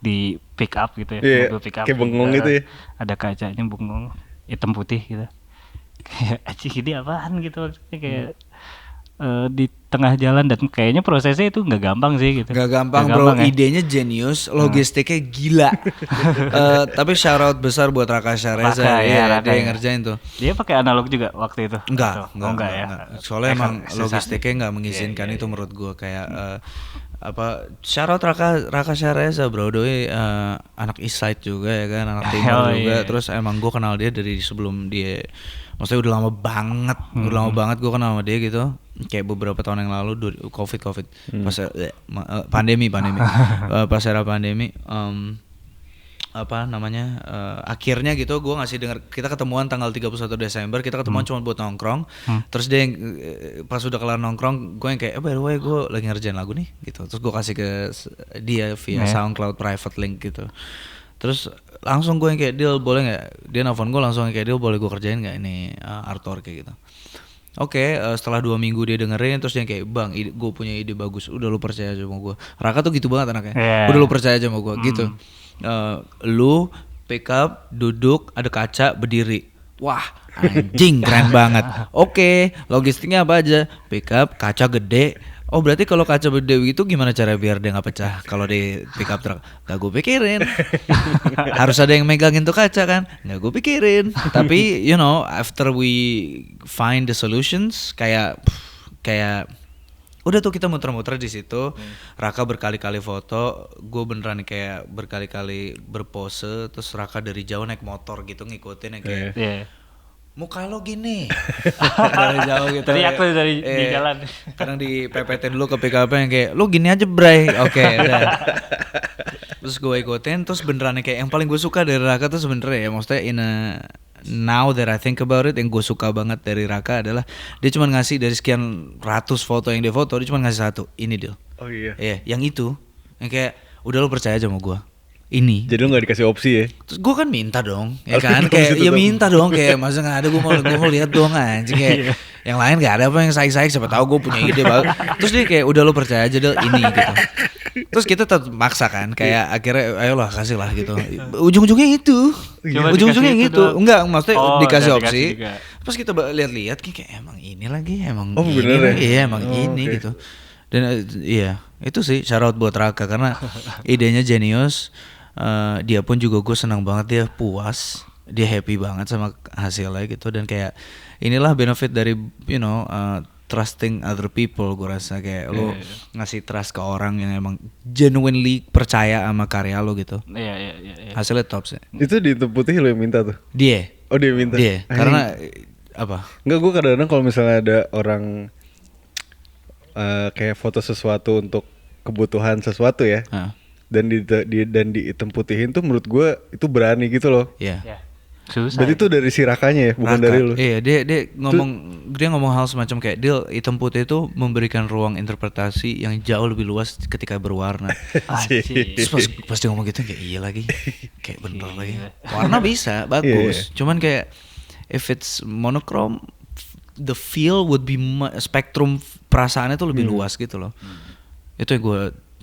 di pick up gitu ya, mobil pick up kayak bengong gitu ya, ada kacanya bengong hitam putih gitu, kayak anjir ini apaan gitu, maksudnya kayak di tengah jalan, dan kayaknya prosesnya itu nggak gampang sih gitu. Nggak gampang bro, idenya genius, logistiknya gila. Tapi shout out besar buat Raka Syareza, dia yang ngerjain tuh. Dia pakai analog juga waktu itu? Enggak ya. Soalnya emang logistiknya nggak mengizinkan itu menurut gue. Kayak shout out Raka Syareza bro, doi anak Eastside juga ya kan, anak Timur juga. Terus emang gue kenal dia dari sebelum dia, maksudnya udah lama banget gue kenal sama dia gitu. Kayak beberapa tahun yang lalu, covid pas pandemi pas era pandemi, akhirnya gitu gue ngasih denger, kita ketemuan tanggal 31 Desember, kita ketemuan cuma buat nongkrong. Terus dia yang pas udah kelar nongkrong, gue yang kayak by the way gue lagi ngerjain lagu nih gitu. Terus gue kasih ke dia via SoundCloud private link gitu. Terus langsung gue yang kayak, deal boleh nggak, dia nelfon gue langsung yang kayak, deal boleh gue kerjain nggak ini artwork kayak gitu. Oke, setelah 2 minggu dia dengerin, terus dia kayak, bang gue punya ide bagus, udah lu percaya aja sama gue. Raka tuh gitu banget anaknya, udah lu percaya aja sama gue gitu. Lu pick up, duduk, ada kaca, berdiri. Wah, anjing keren banget. Oke, logistiknya apa aja? Pick up, kaca gede. Oh berarti kalau kaca gede gitu gimana cara biar dia nggak pecah kalau di pick up truck? Gak gue pikirin. Harus ada yang megangin tuh kaca kan? Gak gue pikirin. Tapi you know, after we find the solutions, kayak udah tuh kita muter-muter di situ. Raka berkali-kali foto, gue beneran kayak berkali-kali berpose. Terus Raka dari jauh naik motor gitu ngikutin yang kayak muka lo gini. Dari jauh gitu. Teriak tuh dari di jalan. Kadang dipepetin dulu ke pick up yang kayak lo gini aja bray. Oke, udah. Terus gue ikutin, terus beneran kayak yang paling gue suka dari Raka tuh sebenernya ya, maksudnya now that I think about it, yang gue suka banget dari Raka adalah dia cuma ngasih dari sekian ratus foto yang dia foto, dia cuma ngasih satu, ini deal. Oh iya. Iya, yang itu, yang kayak udah lo percaya aja sama gue. Ini. Jadi lu gak dikasih opsi ya? Terus gue kan minta dong, ya kan, kayak ya minta dong, kayak masa nggak ada gue mau lihat dong anjing kayak yang lain nggak ada apa yang saik-saik, siapa tahu gue punya ide bagus. Terus dia kayak udah lo percaya aja deh ini gitu. Terus kita tetap maksa kan, kayak akhirnya ayolah kasih lah gitu. Ujung-ujungnya itu, ujung-ujungnya gitu. Enggak, maksudnya dikasih opsi. Terus kita lihat-lihat kayak emang ini lagi, emang ini bener lagi, iya emang ini gitu. Dan iya itu sih shout out buat Raka karena idenya jenius. Dia pun juga gue senang banget, dia puas, dia happy banget sama hasilnya gitu. Dan kayak inilah benefit dari you know trusting other people. Gue rasa kayak lo ngasih trust ke orang yang emang genuinely percaya sama karya lo gitu. Iya. Hasilnya top sih. Itu di hitam putih lo yang minta tuh? Dia minta? Dia, karena apa? Enggak, gue kadang-kadang kalau misalnya ada orang kayak foto sesuatu untuk kebutuhan sesuatu ya, dan di hitam putihin tuh menurut gue itu berani gitu loh. Iya. Susah. Berarti itu dari si Rakanya ya, bukan Raka. dari lu. Iya, dia ngomong hal semacam kayak dia hitam putih itu memberikan ruang interpretasi yang jauh lebih luas ketika berwarna. Terus pas dia ngomong gitu kayak iya lagi, kayak bener lagi. Warna bisa bagus, cuman kayak if it's monochrome, the feel would be spektrum perasaannya tuh lebih luas gitu loh. Itu yang gue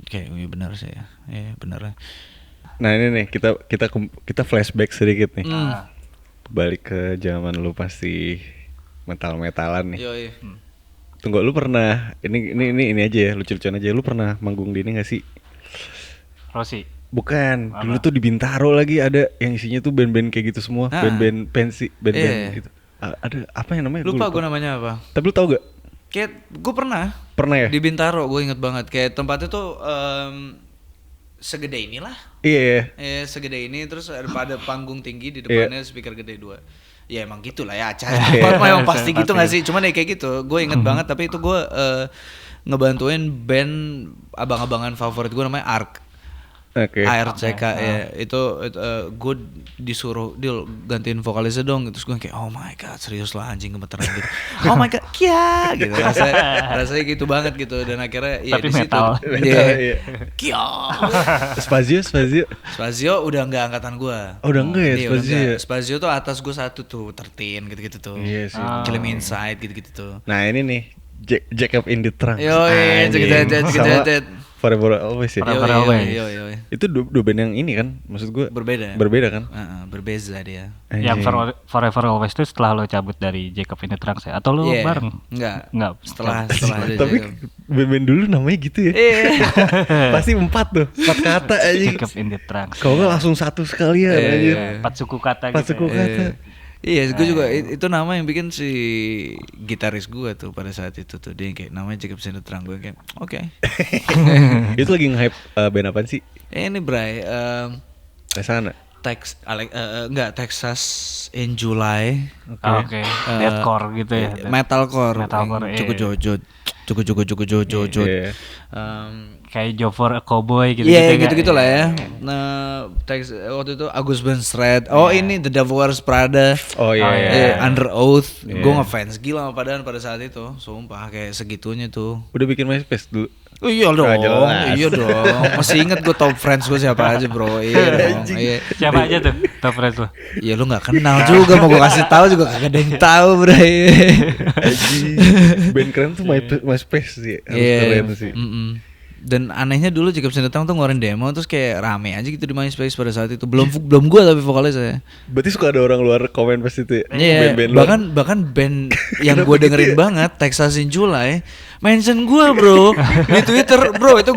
kayak benar sih ya. Iya benar. Nah ini nih kita flashback sedikit nih. Balik ke zaman lu pasti metal-metalan nih. Yoi. Tunggu, lu pernah ini aja ya, lucu-lucuan aja. Lu pernah manggung di ini enggak sih? Rossi. Bukan, dulu tuh di Bintaro lagi ada yang isinya tuh band-band kayak gitu semua, band-band pensi, band-band gitu. Ada apa yang namanya? Lupa gue namanya apa. Tapi lu tau gak? Kayak gue pernah ya? di Bintaro, gue inget banget. Kayak tempatnya tuh segede inilah. Iya. Segede ini, terus ada panggung tinggi di depannya, speaker gede 2. Ya emang gitulah ya acara. Emang pasti gitu nggak sih? Cuman ya kayak gitu. Gue inget banget. Tapi itu gue ngebantuin band abang-abangan favorit gue namanya ARC. ARCK ya. Itu gue disuruh dia gantiin vokalisnya dong. Terus gue kayak oh my god, serius lah anjing, gemeteran gitu. Oh my god, kia gitu. Rasanya gitu banget gitu. Dan akhirnya ya tapi di situ iya. kia. Spazio udah nggak angkatan gue. Oh udah enggak ya Spazio? Spazio tuh atas gue satu tuh, 13 gitu-gitu tuh. Iya sih. Kill Me Inside gitu-gitu tuh. Nah ini nih Jacob in the Trunk. Yoi, sama Forever Always ya. Forever Always. Yoi. Itu dua band yang ini kan, maksud gue berbeda kan? Berbeza dia. Yang Forever Always itu setelah lo cabut dari Jacob in the Trunk ya? Atau lo bareng? Enggak. Setelah Tapi band-band dulu namanya gitu ya. Pasti 4 kata aja. Jacob in the Trunk. Kalau nggak langsung satu sekalian aja. 4 suku kata 4 suku kata. Iya, gue juga itu nama yang bikin si gitaris gue tuh pada saat itu tuh, dia kayak namanya Jacob in the Trunk. Gue kayak oke. Itu lagi nge-hype band apaan sih? Ini Bray, Kesana. Texas in July. Oke. Deathcore gitu ya. Metalcore. Cukup jojo. Kayak Joe for a Cowboy gitu. Iya, gitu-gitu lah ya. Nah, waktu itu Agus Benstred. Oh, ini The Devil Wears Prada. Oh iya. Under Oath. Gue ngefans gila sama Padaan pada saat itu. Sumpah kayak segitunya tuh. Udah bikin MySpace dulu. Oh, iya dong. Masih inget gue top friends gue siapa aja, bro. Iya dong. Iya. Siapa aja tuh top friends lo? Iya lu nggak kenal juga, mau gue kasih tahu juga kagak ada yang tahu, bro. Band keren tuh MySpace sih. Harus keren sih. Dan anehnya dulu Jacob Sendatang tuh ngeluarin demo terus kayak rame aja gitu di MySpace pada saat itu. Belum gue tapi vokalis saya. Berarti suka ada orang luar komen pas itu ya? Iya, Band-band luar. bahkan band yang gue dengerin banget, Texas in July, mention gue bro di Twitter, bro itu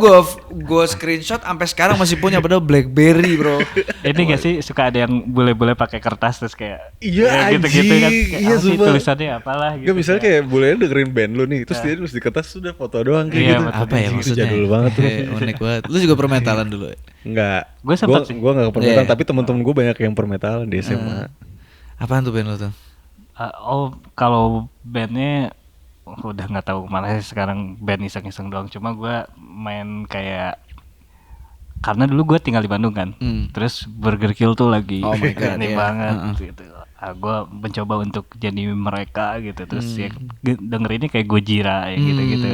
gue screenshot sampai sekarang masih punya padahal BlackBerry bro. Ini gak sih suka ada yang bule-bule pakai kertas terus kayak Iya, gitu-gitu kan, kayak, iya, apa sih sumpah. tulisannya apalah gitu. Gak misalnya kayak boleh dengerin band lu nih, terus dia nulis di kertas sudah foto doang kayak Iya, gitu. betul. Apa ya Anjing, itu maksudnya? jadul banget tuh. Unik banget. Lu juga permetalan dulu ya? Enggak. Gue sempet sih. Gua enggak ke permetalan, Iya. tapi teman-teman gue banyak yang permetalan di SMA. Apaan tuh band lu tuh? Kalau bandnya udah nggak tahu, malah sekarang band iseng-iseng doang. Cuma gue main kayak, karena dulu gue tinggal di Bandung kan, terus Burger Kill tuh lagi Oh my God, ini iya. banget gitu. Gue mencoba untuk jadi mereka gitu, terus ya dengerinnya kayak Gojira ya gitu-gitu.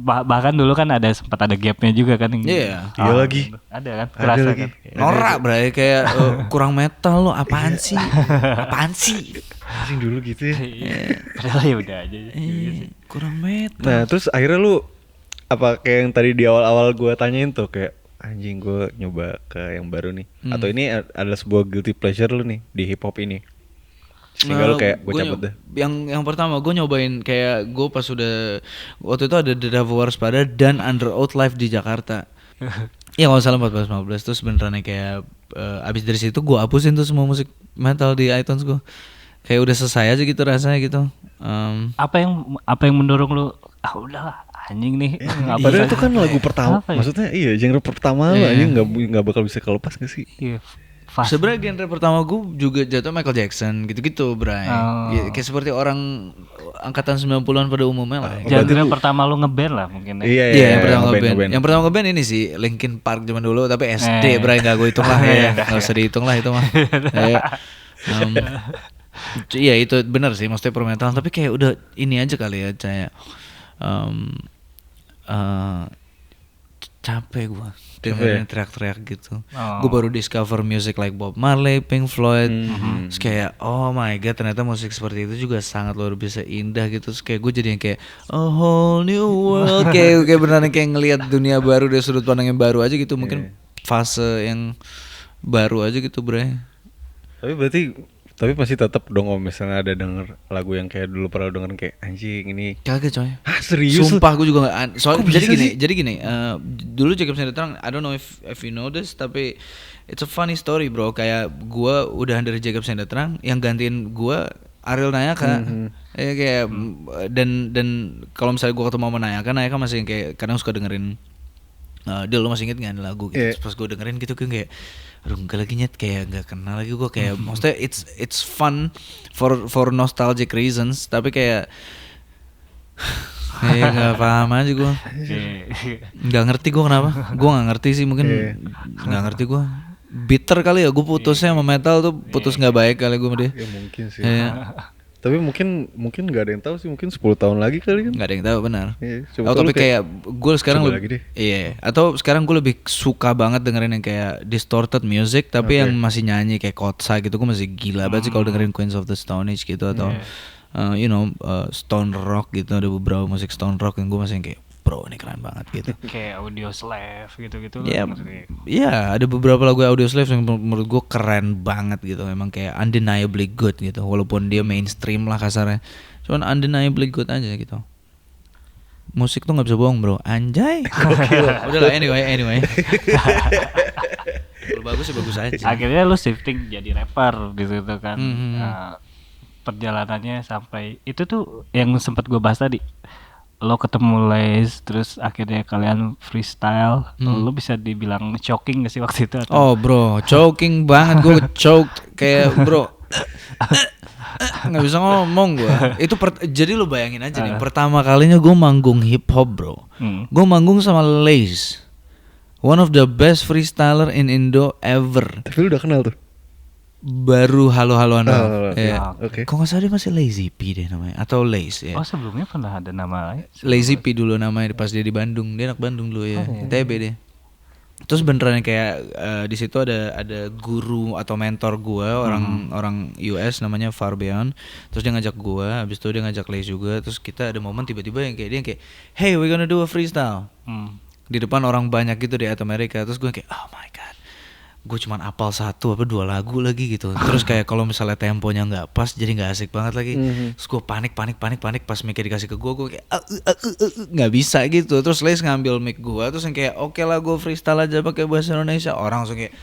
Bahkan dulu kan sempat ada gapnya juga kan. Iya. Iya lagi. Ada kan, Ada kerasa lagi. kan. Norak bray kayak kurang metal lo apaan sih? Apaan sih? Anjing dulu gitu ya. Padahal ya udah aja. Kurang metal. Nah, terus akhirnya lu apa kayak yang tadi di awal-awal gue tanyain tuh kayak anjing gue nyoba ke yang baru nih. Atau ini adalah sebuah guilty pleasure lu nih di hip hop ini. Sehingga lu kayak gue cabut deh. Yang pertama gue nyobain kayak gue pas udah waktu itu ada The Devil Wears Prada dan Under Oath live di Jakarta. Iya kalau salah 14-15 terus beneran kayak abis dari situ gue hapusin tuh semua musik metal di iTunes gue. Kayak udah selesai aja gitu rasanya gitu. Apa yang mendorong lu? Udahlah anjing nih. Padahal itu kan lagu pertama. Apa ya? Maksudnya iya genre pertama lu anjing nggak bakal bisa kelepas gak sih? Iya. Fast. Sebenarnya genre pertama gue juga jatuh Michael Jackson gitu-gitu, Bray. Ya, kayak seperti orang angkatan 90-an pada umumnya lah. Genre pertama lu ngeband lah mungkin ya. Iya, Iya, yang pertama ngeband, ngeband. ngeband. Yang pertama ngeband ini sih Linkin Park zaman dulu, tapi SD, Bray, enggak gue hitung lah ya. Enggak usah dihitung lah itu mah. Iya, itu benar sih, maksudnya permetalan, tapi kayak udah ini aja kali ya, kayak capek gue dengerin teriak-teriak gitu. Gue baru discover music like Bob Marley, Pink Floyd. Terus kayak oh my god, ternyata musik seperti itu juga sangat luar biasa indah gitu. Terus kayak gue jadi yang kayak a whole new world, kayak beneran kayak ngelihat dunia baru dari sudut pandang yang baru aja gitu. Mungkin fase yang baru aja gitu, Bre. Tapi masih tetap dong om misalnya ada denger lagu yang kayak dulu pernah dengerin kayak anjing ini. Kagak coy. Hah serius? Sumpah gue juga gak soalnya Kok jadi gini dulu Jacob Sendatang, I don't know if you know this, tapi it's a funny story bro. Kayak gue udahan dari Jacob Sendatang, yang gantiin gue Ariel Nayaka. Kayak dan kalau misalnya gue ketemu sama Nayaka masih kayak kadang suka dengerin Del, lu masih inget gak ada lagu gitu. Terus pas gue dengerin gitu kayak aduh enggak lagi nyet, kayak gak kenal lagi gue, kayak maksudnya it's fun for nostalgic reasons, tapi kayak gak paham aja gue. Gak ngerti gue kenapa. Gue gak ngerti sih, mungkin gak ngerti gue. Bitter kali ya, gue putusnya sama metal tuh putus gak baik kali gue sama dia. Ya mungkin sih. Tapi mungkin gak ada yang tahu sih, mungkin 10 tahun lagi kali kan. Gak ada yang tahu benar. Tapi kayak gue sekarang iya. Atau sekarang gue lebih suka banget dengerin yang kayak distorted music, tapi yang masih nyanyi kayak Kotsa gitu. Gue masih gila banget sih kalau dengerin Queens of the Stone Age gitu, atau Stone Rock gitu. Ada beberapa musik Stone Rock yang gue masih kayak bro ini keren banget gitu. Kayak Audioslave gitu-gitu. Iya, ada beberapa lagu Audioslave yang menurut gue keren banget gitu. Memang kayak undeniably good gitu. Walaupun dia mainstream lah kasarnya, cuman undeniably good aja gitu. Musik tuh nggak bisa bohong bro, anjay. Udah lah, anyway. Kalau bagus ya bagus aja. Akhirnya lu shifting jadi rapper di situ kan. Perjalanannya sampai itu tuh yang sempat gue bahas tadi. Lo ketemu Lace, terus akhirnya kalian freestyle. Lo bisa dibilang choking gak sih waktu itu? Atau? Oh bro, choking banget, gue choked kayak bro. Nggak bisa ngomong gue. Itu jadi lo bayangin aja nih, pertama kalinya gue manggung hip hop bro. Gue manggung sama Lace, one of the best freestyler in Indo ever. Tapi lu udah kenal tuh? Baru halo-haloan doang. Oke. Kok nggak salah dia masih Lazy P deh namanya, atau Lace ya. Oh sebelumnya pernah ada nama lain? Lazy P dulu namanya pas dia di Bandung. Dia anak Bandung dulu ya, ITB deh. Terus beneran kayak di situ ada guru atau mentor gue, orang US namanya Farbeon. Terus dia ngajak gue, habis itu dia ngajak Lace juga. Terus kita ada momen tiba-tiba yang kayak dia kayak, hey we gonna do a freestyle. di depan orang banyak gitu di Amerika. Terus gue kayak oh my god, gue cuman apal 1 apa 2 lagu lagi gitu. Terus kayak kalau misalnya temponya nggak pas jadi nggak asik banget lagi. Terus gue panik pas mic dikasih ke gue kayak nggak bisa gitu. Terus Les ngambil mic gue, terus yang kayak oke lah gue freestyle aja pakai bahasa Indonesia. Orang langsung kayak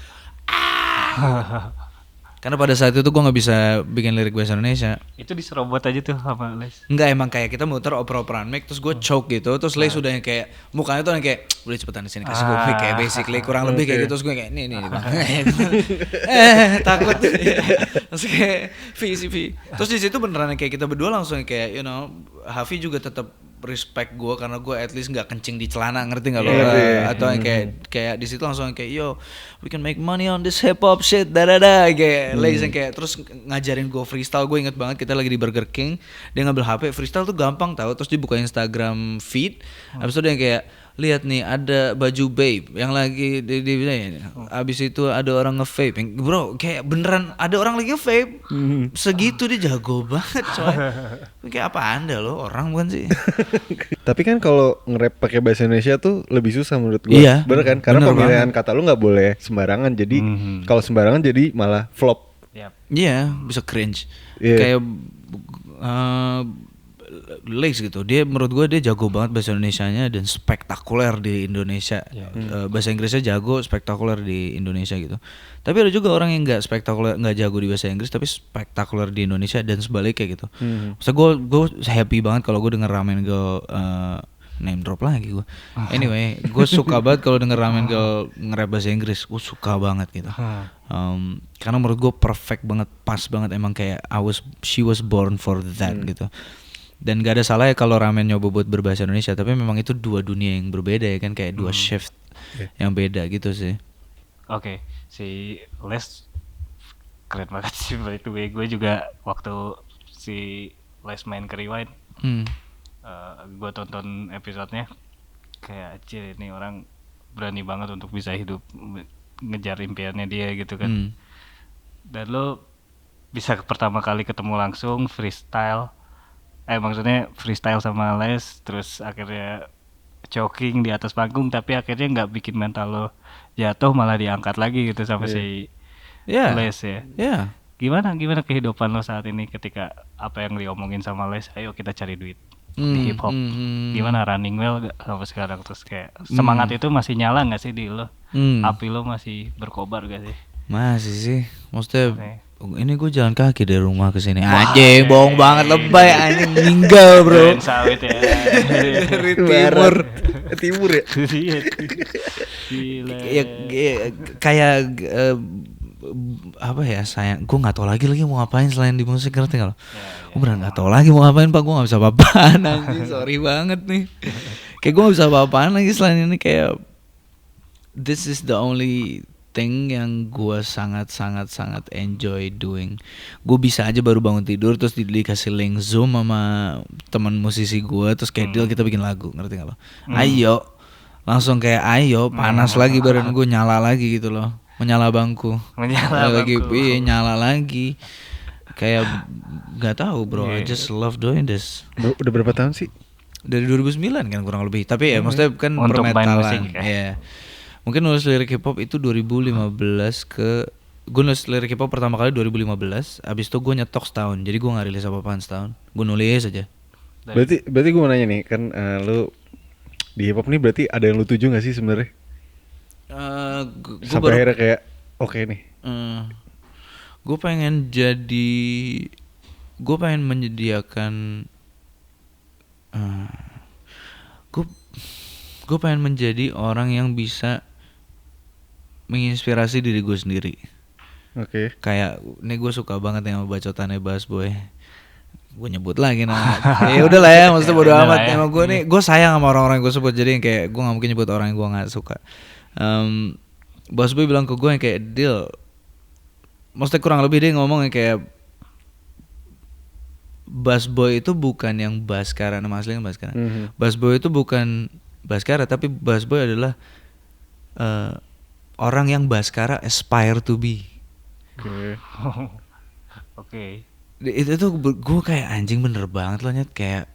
karena pada saat itu gue nggak bisa bikin lirik bahasa Indonesia. Itu diserobot aja tuh sama Les. Enggak, emang kayak kita muter oper-operan mic, terus gue choke gitu. Terus Les udah yang kayak mukanya tuh yang kayak udah cepetan di sini kasih gue mic, kayak basically kurang lebih kayak gitu. Terus gue kayak nih bang. Takut. Terus kayak V. Terus di situ beneran kayak kita berdua langsung kayak Hafi juga tetap respect gue karena gue at least nggak kencing di celana, ngerti nggak lo? Atau yang kayak di situ langsung kayak yo we can make money on this hip hop shit kayak Les yang kayak terus ngajarin gue freestyle. Gue inget banget kita lagi di Burger King, dia ngambil HP freestyle tuh gampang tau. Terus dia buka Instagram feed, abis itu dia yang kayak lihat nih ada baju Babe yang lagi di abis itu ada orang nge-vape. Bro kayak beneran ada orang lagi nge-vape. Segitu dia jago banget coy. Kayak apa anda lo orang bukan sih? Tapi kan kalau nge-rap pakai bahasa Indonesia tuh lebih susah menurut gue. Iya, Bener kan? Karena bener pemilihan kata lu nggak boleh sembarangan. Jadi kalau sembarangan jadi malah flop. Iya, bisa cringe. Yeah. Kayak Lex gitu. Dia menurut gue dia jago banget bahasa Indonesianya dan spektakuler di Indonesia. Bahasa Inggrisnya jago, spektakuler di Indonesia gitu. Tapi ada juga orang yang nggak spektakuler, nggak jago di bahasa Inggris tapi spektakuler di Indonesia dan sebaliknya gitu. Maksudnya gue happy banget kalau gue denger Ramen Girl name drop lagi gue. Anyway, gue suka banget kalau denger Ramen Girl nge-rap bahasa Inggris. Gue suka banget gitu. Karena menurut gue perfect banget, pas banget, emang kayak she was born for that gitu. Dan gak ada salah ya kalau Ramen nyoba buat berbahasa Indonesia, tapi memang itu 2 dunia yang berbeda ya kan, kayak 2 shift yang beda gitu sih. Oke, si Les keren banget sih. By the way, gue juga waktu si Les main ke Rewind, gue tonton episodenya kayak anjir ini orang berani banget untuk bisa hidup ngejar impiannya dia gitu kan. Dan lo bisa pertama kali ketemu langsung freestyle, maksudnya freestyle sama Les, terus akhirnya choking di atas panggung, tapi akhirnya nggak bikin mental lo jatuh, malah diangkat lagi gitu sama si Les ya. Gimana kehidupan lo saat ini ketika apa yang diomongin sama Les, ayo kita cari duit di hip hop, gimana running well gak sampai sekarang? Terus kayak semangat itu masih nyala nggak sih di lo? Api lo masih berkobar gak sih? Masih sih, maksudnya ini gue jalan kaki dari rumah ke sini. Anjing, bohong banget, lebay anjing, meninggal bro. Sawit ya. Dari timur ya. Ya, kayak apa ya, sayang, gue nggak tahu lagi mau ngapain selain di musik, ngerti nggak lo? Gue beneran nggak tahu lagi mau ngapain pak, gue nggak bisa apa-apaan anjing, sorry banget nih. Kayak gue nggak bisa apa-apaan lagi selain ini, kayak this is the only thing yang gue sangat enjoy doing. Gue bisa aja baru bangun tidur terus dikasih link Zoom sama teman musisi gue, terus kayak deal kita bikin lagu, ngerti gak lo? Ayo, langsung kayak ayo, panas lagi badan gue, nyala lagi gitu loh, menyala bangku, nyala lagi. Kayak gak tahu bro, I just love doing this. Udah berapa tahun sih? Dari 2009 kan kurang lebih, tapi ya maksudnya kan permetalan ya. Mungkin nulis lirik hip hop itu 2015 gue nulis lirik hip hop pertama kali 2015. Abis itu gue nyetok setahun, jadi gue gak rilis apa-apaan setahun. Gue nulis aja. Berarti gue mau nanya nih, kan lu di hip hop nih berarti ada yang lu tuju gak sih sebenarnya? Sampai akhirnya kayak oke nih. Gue pengen menyediakan gue pengen menjadi orang yang bisa menginspirasi diri gue sendiri. Oke. Kayak ini gue suka banget yang bacotannya Bass Boy. Gue nyebut lagi nama. Ya udah lah ya, maksudnya bodo amat. Emang gue nih, gue sayang sama orang-orang yang gue sebut, jadi yang kayak gue nggak mungkin nyebut orang yang gue nggak suka. Bass Boy bilang ke gue yang kayak deal. Maksudnya kurang lebih dia ngomong yang kayak Bass Boy itu bukan yang Baskara, nama aslinya Baskara. Bass Boy itu bukan Baskara, tapi Bass Boy adalah orang yang Baskara aspire to be. Oke. Itu tuh gue kayak anjing, bener banget loh Nyet, kayak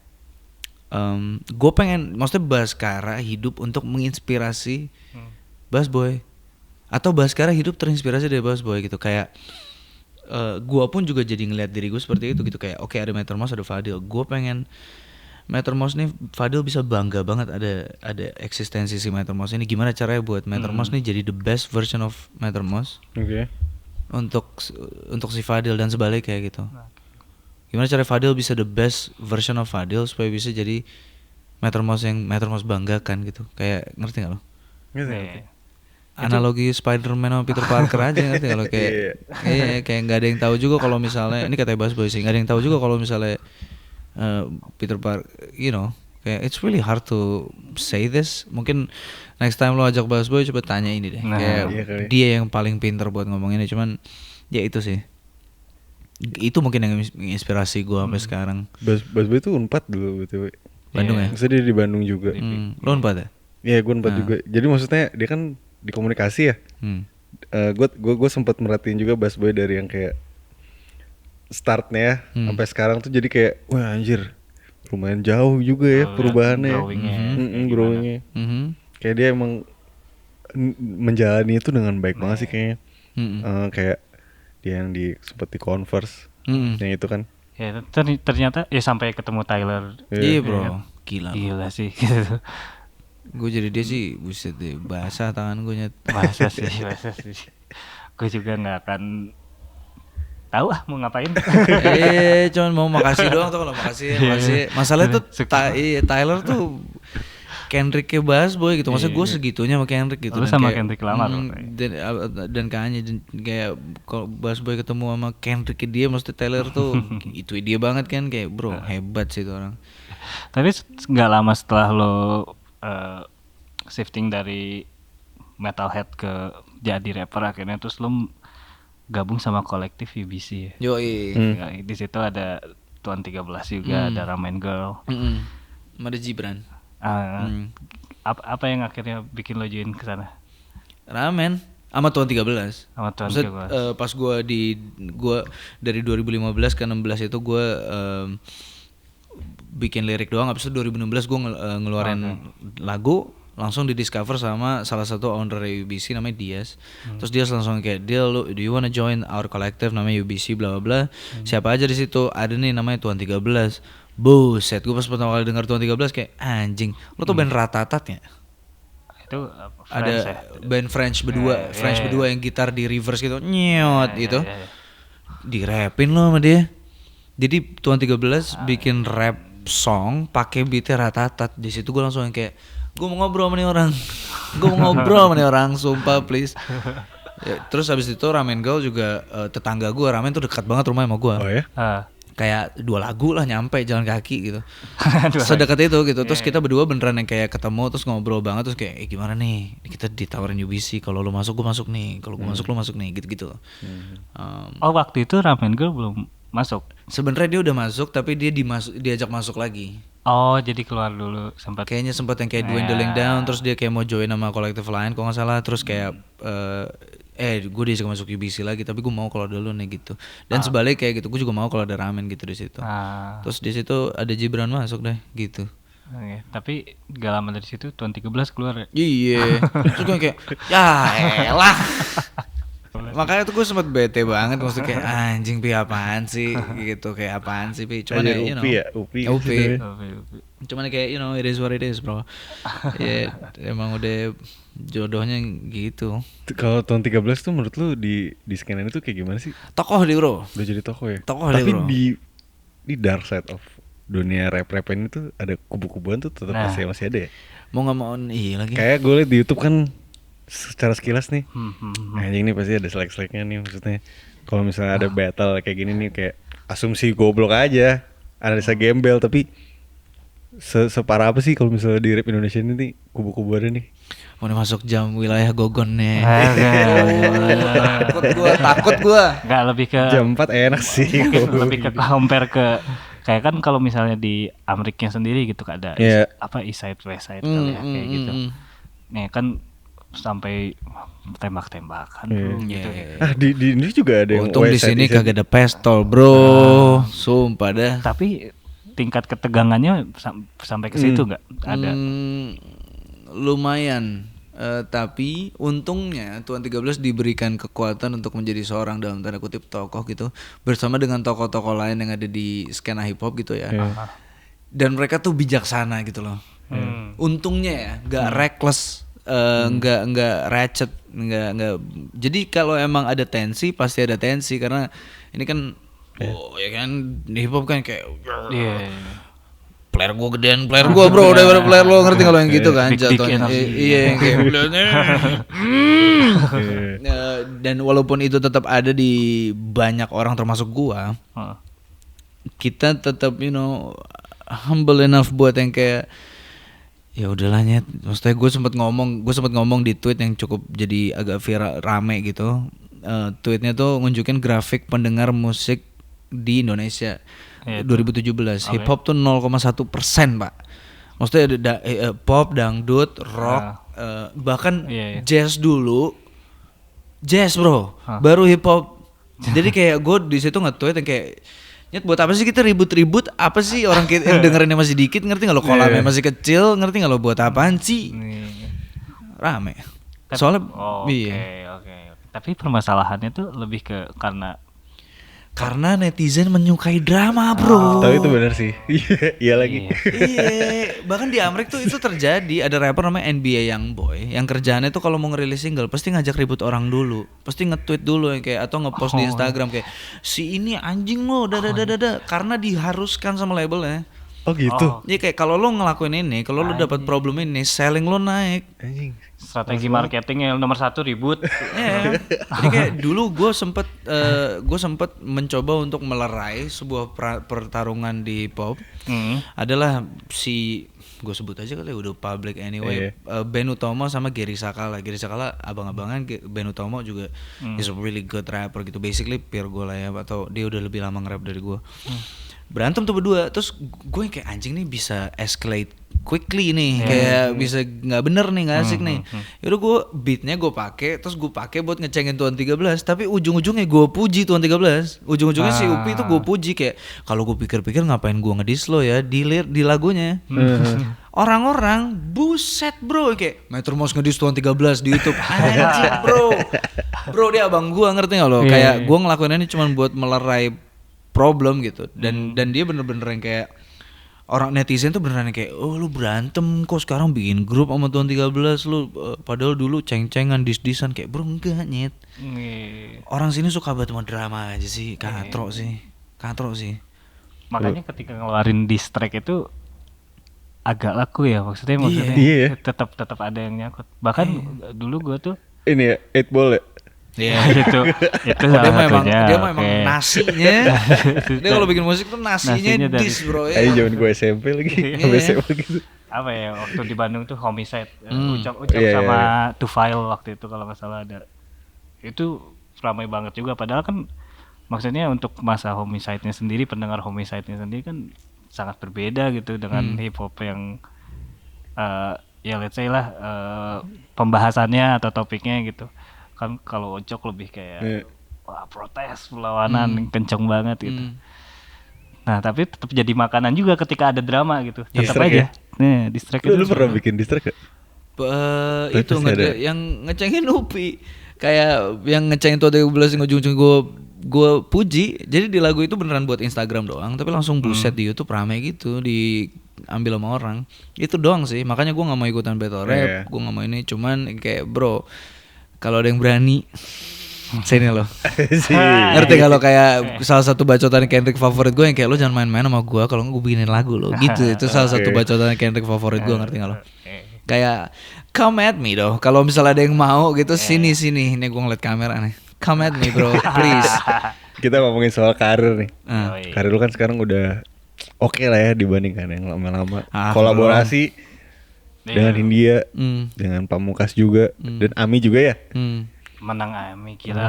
gue pengen, maksudnya Baskara hidup untuk menginspirasi Busboy, atau Baskara hidup terinspirasi dari Busboy gitu. Kayak gue pun juga jadi ngeliat diri gue seperti itu gitu. Kayak oke, ada Mattermost, ada Fadil. Gue pengen Mattermost nih, Fadil bisa bangga banget ada eksistensi si Mattermost ini. Gimana caranya buat Mattermost nih jadi the best version of Mattermost untuk si Fadil, dan sebaliknya gitu. Gimana cara Fadil bisa the best version of Fadil supaya bisa jadi Mattermost yang Mattermost banggakan gitu. Kayak ngerti gak lo? Ngerti. Analogi Spider-Man sama Peter Parker aja, ngerti gak lo? Kayak kayak nggak ada yang tahu juga kalau misalnya ini katanya Busboy sih, nggak ada yang tahu juga kalau misalnya Peter Parker, you know, kayak it's really hard to say this. Mungkin next time lo ajak Busboy coba tanya ini deh. Kayak dia yang paling pinter buat ngomong ini. Cuman ya itu sih. Itu mungkin yang menginspirasi gue sampai sekarang. Busboy itu Unpad dulu betul. Bandung ya? Maksudnya dia di Bandung juga. Lo Unpad ya? Iya, gue Unpad juga. Jadi maksudnya dia kan di komunikasi ya. Gue sempat merhatiin juga Busboy dari yang kayak startnya sampai sekarang tuh jadi kayak wah anjir lumayan jauh juga ya perubahannya. Growingnya. Kayak dia emang menjalani itu dengan baik banget sih kayaknya. Kayak dia yang sempet di Converse yang itu kan. Ya ternyata ya sampai ketemu Tyler. Iya bro, gila sih gitu. Gue jadi dia sih buset deh, basah tangan gue nyet. Basah sih. Gue juga nggak akan tahu mau ngapain. Cuman mau makasih doang tuh, kalau makasih. Masalahnya tuh Tyler tuh Kendricknya Busboy gitu. Maksudnya gue segitunya sama Kendrick gitu. Lu sama Kendrick lama dan Kanye kayak kalau Busboy ketemu sama Kendricknya dia, maksudnya Tyler tuh itu dia banget kan, kayak bro hebat sih itu orang. Tapi nggak lama setelah lo shifting dari metalhead ke jadi rapper, akhirnya terus lo gabung sama kolektif UBC ya. Yoi. Di situ ada Tuan 13 juga, ada Ramen Girl. Ada Gibran. Apa yang akhirnya bikin lo join ke sana? Ramen sama Tuan 13. Sama Tuan 13. Pas gua dari 2015 ke 16 itu gua bikin lirik doang. Habis itu 2016 gua ngeluarin lagu, langsung di discover sama salah satu owner UBC namanya Diaz. Terus Diaz langsung kayak, "Deal, do you wanna join our collective namanya UBC bla bla bla." Siapa aja di situ? Ada nih namanya Tuan 13. Buset, gue pas pertama kali dengar Tuan 13 kayak anjing. Lo tuh band Ratatat ya? Itu ada band French berdua, berdua yang gitar di reverse gitu, nyot gitu. Dirapin lo sama dia. Jadi Tuan 13 bikin rap song pakai beatnya Ratatat. Di situ gue langsung kayak, gue mau ngobrol sama nih orang, sumpah please. Ya, terus habis itu Ramen Girl juga tetangga gue. Ramen tuh dekat banget rumah sama gue. Oh ya? Kayak 2 lagu lah nyampe jalan kaki gitu. Sedekat itu gitu. Terus kita berdua beneran yang kayak ketemu terus ngobrol banget, terus kayak gimana nih? Kita ditawarin UBC, kalau lu masuk gue masuk nih, kalau gue masuk lu masuk nih, gitu-gitu. Waktu itu Ramen Girl belum masuk. Sebenarnya dia udah masuk tapi dia diajak masuk lagi. Oh, jadi keluar dulu sempat. Kayaknya sempat yang kayak dwindling down, terus dia kayak mau join sama kolektif lain kalau nggak salah, terus kayak gue diajak masuk UBC lagi, tapi gue mau kalau dulu nih gitu. Dan sebalik kayak gitu, gue juga mau kalau ada Ramen gitu di situ. Terus di situ ada Gibran masuk deh gitu. Tapi gak lama dari situ Tuan 13 keluar ya? Iya. Terus gue kayak ya elah. Makanya tuh gue sempet bete banget, maksudnya kayak anjing Pi apaan sih gitu, kayak apaan sih Pi. Cuman ya Upi. Cuman kayak it is what it is bro. Ya emang udah jodohnya gitu. Kalau Tuan 13 tuh menurut lu di skena itu kayak gimana sih? Tokoh dia bro. Udah jadi tokoh ya? Tokoh dia bro. Tapi di dark side of dunia rap ini tuh ada kubu-kubuan tuh tetap masih ada ya? Mau gak mau iya lagi. Kayak gue liat di YouTube kan secara sekilas nih, anjing nih pasti ada selek-seleknya nih, maksudnya kalau misalnya ada battle kayak gini nih kayak asumsi goblok aja, analisa gembel, tapi separah apa sih kalau misalnya di rap Indonesia ini nih kubu-kubuannya nih? Mau masuk jam wilayah Gogon nih. Takut gua. Enggak, lebih ke jam 4 enak sih. Lebih ke compare ke kayak kan kalau misalnya di Ameriknya sendiri gitu ada East Side West Side kali ya kayak gitu. Nih kan sampai tembak-tembakan gitu. Di Indonesia juga ada yang untung di sini kagak ada pistol bro. Sumpah dah. Tapi tingkat ketegangannya sampai ke situ nggak ada? Lumayan. Tapi untungnya Tuan 13 diberikan kekuatan untuk menjadi seorang dalam tanda kutip tokoh gitu, bersama dengan tokoh-tokoh lain yang ada di skena hip hop gitu ya. Dan mereka tuh bijaksana gitu loh. Untungnya ya, nggak reckless, nggak ratchet, nggak. Jadi kalau emang ada tensi pasti ada tensi, karena ini kan, ya kan di hip hop kan kayak. Player gue gedean player gue bro daripada player lo, ngerti kalau yang gitu kan jatuhnya. Iya yang kayak dan walaupun itu tetap ada di banyak orang termasuk gua, kita tetap humble enough buat yang kayak ya udahlah nyet. Maksudnya gue sempat ngomong di tweet yang cukup jadi agak viral rame gitu. Tweetnya tuh nunjukin grafik pendengar musik di Indonesia 2017. Hip hop tuh 0,1%, Pak. Maksudnya ada pop, dangdut, rock, bahkan jazz dulu. Jazz, bro. Baru hip hop. Jadi kayak gue di situ nge-tweet yang kayak, nyet buat apa sih kita ribut-ribut? Apa sih orang yang dengerinnya masih dikit, ngerti enggak lo? Kolamnya masih kecil, ngerti enggak lo, buat apaan sih? Rame. Soalnya Oke. Tapi permasalahannya tuh lebih ke karena netizen menyukai drama, bro. Tapi itu benar sih. Iya lagi. Iya, bahkan di Amerika tuh itu terjadi. Ada rapper namanya NBA Youngboy yang kerjaannya tuh kalau mau ngerilis single pasti ngajak ribut orang dulu, pasti nge-tweet dulu yang kayak, atau nge-post di Instagram kayak, si ini anjing lo, karena diharuskan sama labelnya. Oh gitu. Jadi kayak kalau lo ngelakuin ini, kalau lo dapat problem ini, selling lo naik. Anjing. strategi marketing yang nomor 1 ribut. Jadi kayak dulu gue sempet mencoba untuk melerai sebuah pertarungan di pop. Adalah si, gue sebut aja kali udah public anyway, Ben Utomo sama Gary Sakala. Gary Sakala abang-abangan, Ben Utomo juga is a really good rapper gitu, basically peer gue lah ya, atau dia udah lebih lama nge-rap dari gue. Berantem tuh berdua, terus gue kayak anjing nih bisa escalate quickly nih, kayak bisa nggak bener nih, nggak asik nih. Yaudah gue beatnya gue pakai, terus gue pakai buat ngecengin Tuan 13, tapi ujung-ujungnya gue puji Tuan 13. Ujung-ungnya si Upi itu gue puji, kayak kalau gue pikir-pikir ngapain gue ngedis lo ya di lagunya. Orang-orang buset bro, kayak Metro Mouse ngedis Tuan 13 di YouTube. Anjing bro dia abang gue, ngerti nggak lo? Kayak gue ngelakuin ini cuma buat melerai problem gitu, dan dia bener-bener yang kayak orang netizen tuh beneran yang kayak, oh lu berantem kok sekarang bikin grup sama Tuan 13 lu, padahal dulu ceng-cengan dis-disan, kayak bro enggak nyet. Orang sini suka banget sama drama aja sih, katro sih. Makanya ketika ngeluarin diss track itu agak laku ya, maksudnya tetap ada yang nyangkut. Bahkan dulu gua tuh ini ya 8 Ball ya. itu dia memang nasinya. Dia kalau bikin musik tuh nasinya dis bro ya. Ayo zaman gue SMP lagi, SMA gitu. Apa ya, waktu di Bandung tuh Homicide, Ucap sama Tufail waktu itu kalau nggak salah ada. Itu ramai banget juga, padahal kan maksudnya untuk masa Homicide-nya sendiri, pendengar Homicide-nya sendiri kan sangat berbeda gitu dengan hip hop yang ya let's say lah pembahasannya atau topiknya gitu. Kan kalau Ocok lebih kayak wah protes, perlawanan kenceng banget gitu. Nah tapi tetap jadi makanan juga ketika ada drama gitu, tetap aja. Nih distract itu. Lu pernah bikin distract gak? Itu yang ngecengin Upi, kayak yang ngecengin Tuan 13 yang ujung-ujung gue puji. Jadi di lagu itu beneran buat Instagram doang, tapi langsung buset di YouTube rame gitu, diambil sama orang. Itu doang sih, makanya gue nggak mau ikutan battle rap, gue nggak mau ini. Cuman kayak bro, kalau ada yang berani, sini loh. Ngerti kalau kayak salah satu bacotan Kendrick favorit gue yang kayak lo jangan main-main sama gue, kalau nggak gue bikinin lagu lo gitu. Itu salah satu bacotan Kendrick favorit gue, ngerti nggak lo? Kayak come at me doh. Kalau misalnya ada yang mau gitu, sini. Ini gue ngeliat kamera nih. Come at me bro, please. Kita ngomongin soal karir nih. Karir lu kan sekarang udah oke lah ya dibandingkan yang lama-lama. Kolaborasi dengan India, dengan Pamungkas juga, dan Ami juga ya. Menang Ami, gila.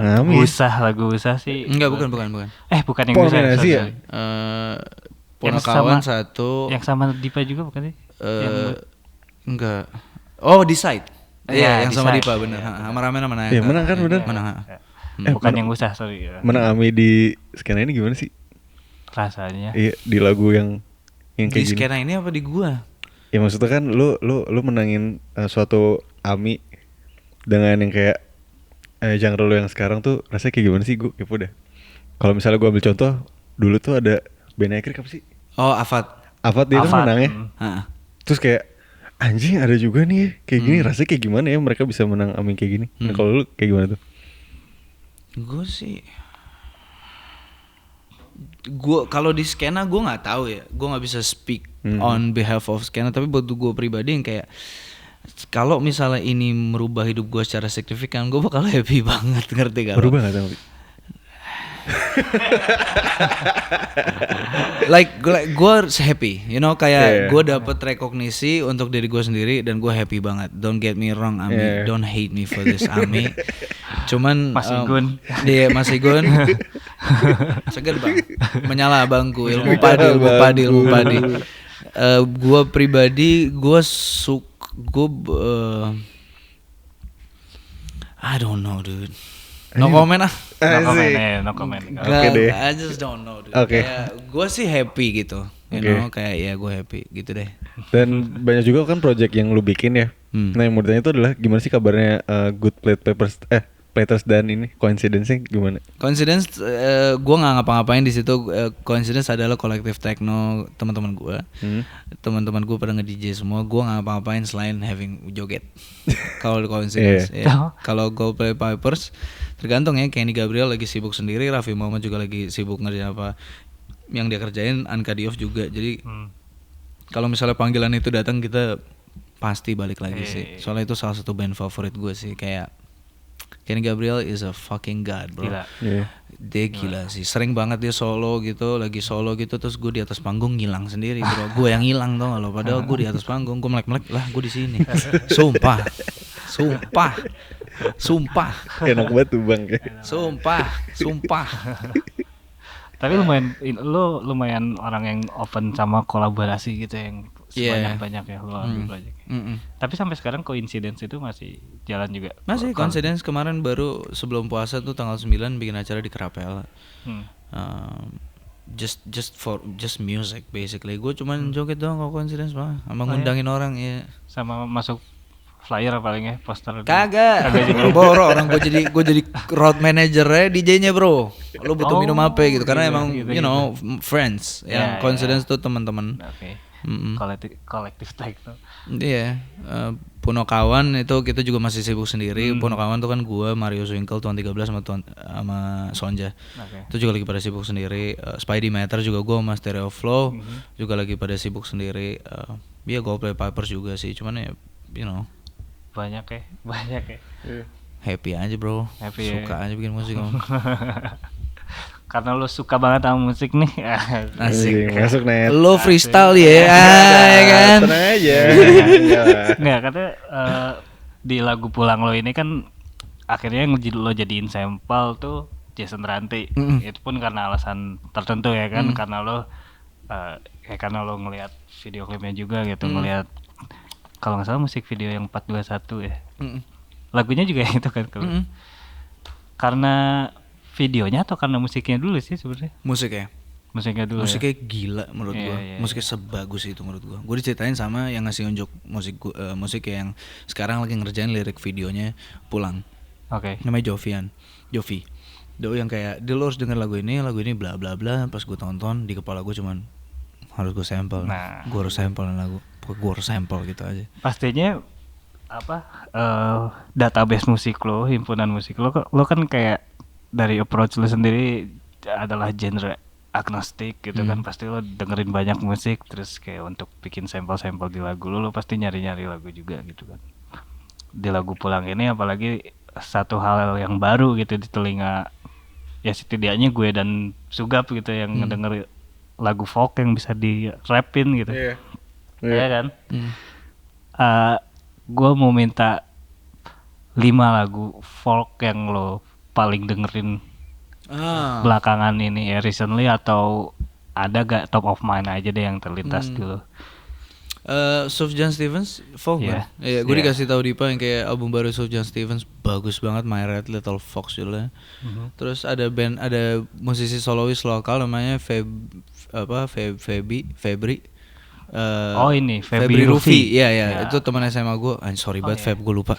Lagu usah sih. Enggak, bukan. Bukan yang usah. Ya? Punakawan satu. Yang sama Dipa juga bukan sih? Enggak. Oh, Decide. Iya, yang sama Decide. Dipa bener. Sama Ramen sama Naya. Iya, menang kan bener. Menang. Bukan yang usah, sorry. Menang Ami di skena ini gimana sih? Rasanya. Iya, di lagu yang yang Di kayak gini? skena ini apa di gua? Ya maksudnya kan lu menangin suatu AMI dengan yang kayak genre lu yang sekarang tuh rasanya kayak gimana sih? Gue kepo deh. Kalau misalnya gue ambil contoh, dulu tuh ada band Ekrik apa sih? Oh, Afat. Afat dia kan Afat, menang ya. Heeh. Terus kayak anjing ada juga nih ya, kayak gini rasanya kayak gimana ya mereka bisa menang AMI kayak gini. Nah, kalau lu kayak gimana tuh? Gue kalau di skena gue nggak tahu ya, gue nggak bisa speak on behalf of skena, tapi buat gue pribadi yang kayak kalau misalnya ini merubah hidup gue secara signifikan, gue bakal happy banget, ngerti gak? Berubah gak tapi? like gue happy, you know, kayak Yeah. gue dapet rekognisi untuk diri gue sendiri dan gue happy banget. Don't get me wrong, Ami, Yeah. don't hate me for this, Ami. Cuman Mas Igun. Dia Mas Igun. Seger bang, menyala abangku, ilmu padi. Gue pribadi, gue I don't know, dude. No comment ah. No comment. Oke deh. I just don't know, dude. Oke. Kayak gue sih happy gitu, you Oke. know, kayak ya gue happy gitu deh. Dan banyak juga kan project yang lu bikin ya. Nah yang mau ditanya itu adalah gimana sih kabarnya Good Platers dan ini Coincidence-nya gimana? Coincidence, gue nggak ngapa-ngapain di situ. Coincidence adalah kolektif techno teman-teman gue. Teman-teman gue pada nge-DJ semua. Gue nggak ngapa-ngapain selain having joget. Kalau di Coincidence, ya. Kalau Goldplay Pipers, tergantung ya. Kenny Gabriel lagi sibuk sendiri, Raffi Muhammad juga lagi sibuk ngerjain apa yang dia kerjain, Anka Diouf juga. Jadi kalau misalnya panggilan itu datang, kita pasti balik lagi sih. Soalnya itu salah satu band favorit gue sih. Kayak Kenny Gabriel is a fucking god, bro. Gila. Iya. Dia gila sih. Sering banget dia solo gitu, lagi solo gitu, terus gue di atas panggung ngilang sendiri, bro. Gue yang hilang tau gak lo. Padahal gue di atas panggung, gue melek-melek lah, gue di sini. Sumpah. Enak banget tuh bang. Sumpah. Tapi lumayan orang yang open sama kolaborasi gitu yang sebanyak-banyak ya lu ambil project. Tapi sampai sekarang Coincidence itu masih jalan juga. Masih Coincidence kemarin baru sebelum puasa tuh tanggal 9 bikin acara di Kerapel. Just music basically. Gue cuman joget doang kalau Coincidence mah, sama ngundangin orang ya. Sama masuk flyer paling ya, poster. Kagak boro orang gue jadi road manager DJ-nya, bro. Lu butuh minum apa gitu, karena emang you know friends yang Coincidence tuh teman-teman. Oke. Kolektif techno. Iya, Puno Kawan itu kita juga masih sibuk sendiri. Puno Kawan tuh kan gua, Mario Swinkel, Tuan 13 sama Sonja. Itu juga lagi pada sibuk sendiri. Spidey Matter juga gua sama Stereo Flow juga lagi pada sibuk sendiri. Ya Goldplay Pipers juga sih, cuman ya you know Banyak ya. happy aja, bro. Happy suka aja bikin musik. Karena lo suka banget sama musik nih. Asik. Masuk net. Lo freestyle ya, ya kan? Tenang aja. Nggak, katanya di lagu Pulang Lo ini kan akhirnya yang lo jadiin sampel tuh Jason Ranti. Itu pun karena alasan tertentu ya kan, karena lo ngelihat video klipnya juga gitu, ngelihat kalau nggak salah musik video yang 421 ya. Lagunya juga itu kan. Karena videonya atau karena musiknya dulu sih sebenarnya? Musiknya dulu. Musiknya gila menurut gua. Iya. Musiknya sebagus itu menurut gua. Gua diceritain sama yang ngasih unjuk musik yang sekarang lagi ngerjain lirik videonya Pulang. Oke. Namanya Jovi. Yang kayak dia lo harus denger lagu ini bla bla bla. Pas gua tonton di kepala gua cuman harus gua sampel. Gua harus sampel lagu. Gua harus sampel gitu aja. Pastinya database musik lo, himpunan musik lo kan kayak dari approach lo sendiri adalah genre agnostik gitu kan. Pasti lo dengerin banyak musik, terus kayak untuk bikin sampel-sampel di lagu lo pasti nyari-nyari lagu juga gitu kan. Di lagu Pulang ini apalagi satu hal yang baru gitu di telinga ya, setidaknya gue dan Sugap gitu yang ngedenger lagu folk yang bisa di rapin gitu. Iya kan? Gue mau minta 5 lagu folk yang lo paling dengerin belakangan ini ya, recently, atau ada gak top of mind aja deh yang terlintas dulu. Sufjan Stevens folk kan? Iya, gue dikasih tahu Dipa yang kayak album baru Sufjan Stevens bagus banget, My Red Little Fox judulnya. Terus ada musisi solois lokal namanya Febri. Oh, ini Febri Rufi. Iya Ya. itu teman SMA gue. Sorry banget Feb, gue lupa.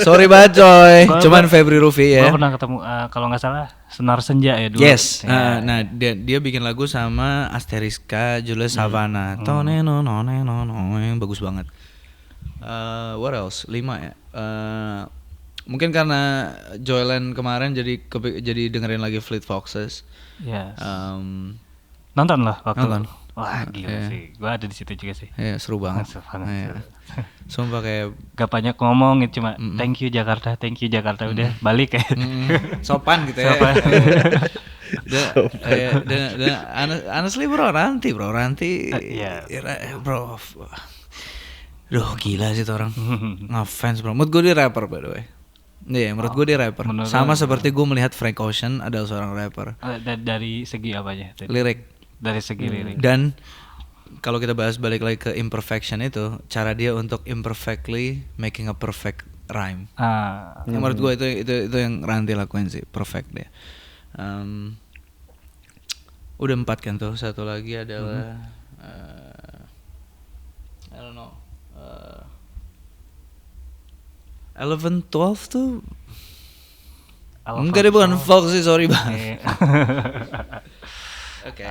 Sorry banget coy. Cuman Febri Rufi ya. Gue pernah ketemu kalau nggak salah Senar Senja ya dulu. Yes. Ya. Nah dia bikin lagu sama Asteriska, Julius Savana. Toneno noneno yang bagus banget. What else? 5 ya. Mungkin karena Joyland kemarin jadi dengerin lagi Fleet Foxes. Yes. Nonton. Wah gila sih, gue ada di situ juga sih. Iya seru banget. Sumpah kayak gak banyak ngomong, cuma thank you Jakarta udah balik kayak. Sopan gitu ya. Sopan. Honestly bro, Ranti Iya. bro. Duh gila sih tuh orang. Ngefans bro. Menurut gue dia rapper by the way. Iya, menurut gue dia rapper. Sama seperti gue melihat Frank Ocean adalah seorang rapper. Dari segi apanya? Lirik. Dari segi lirik. Dan kalau kita bahas balik lagi ke imperfection itu, cara dia untuk imperfectly making a perfect rhyme. Menurut gue itu yang Ranti lakuin sih, perfect dia. Udah 4 kan tuh, satu lagi adalah I don't know. 11, 12 tuh enggak deh, bukan folk sih, sorry bang. Oke.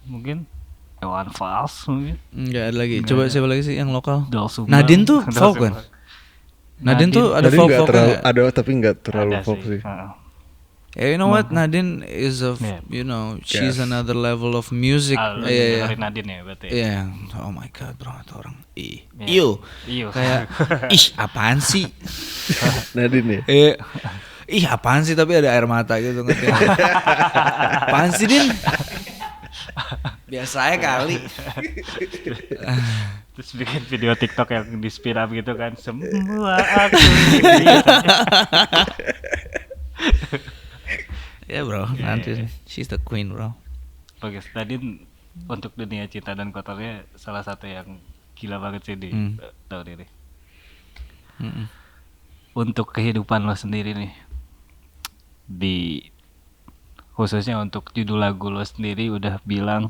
Mungkin Ewan Fals mungkin. Enggak ada lagi. Coba siapa lagi sih yang lokal? Nadine tuh folk kan? Nadine tuh ada folk ada tapi enggak terlalu folk sih. You know what? Nadine is she's another level of music. Iya. Nadine ya berarti. Iya. Oh my god, bro, itu orang. Iyo. Kayak apaan sih? Nadine ya? Apaan sih, tapi ada air mata gitu ngerti. Apaan sih Din? Biasa aja kali. Terus bikin video TikTok yang di speed up gitu kan. Semua aku. Ya bro, nanti she's the queen bro. Bagus. Tadi untuk dunia cinta dan kotornya salah satu yang gila banget sih di tahun ini. Untuk kehidupan lo sendiri nih, khususnya untuk judul lagu lo sendiri udah bilang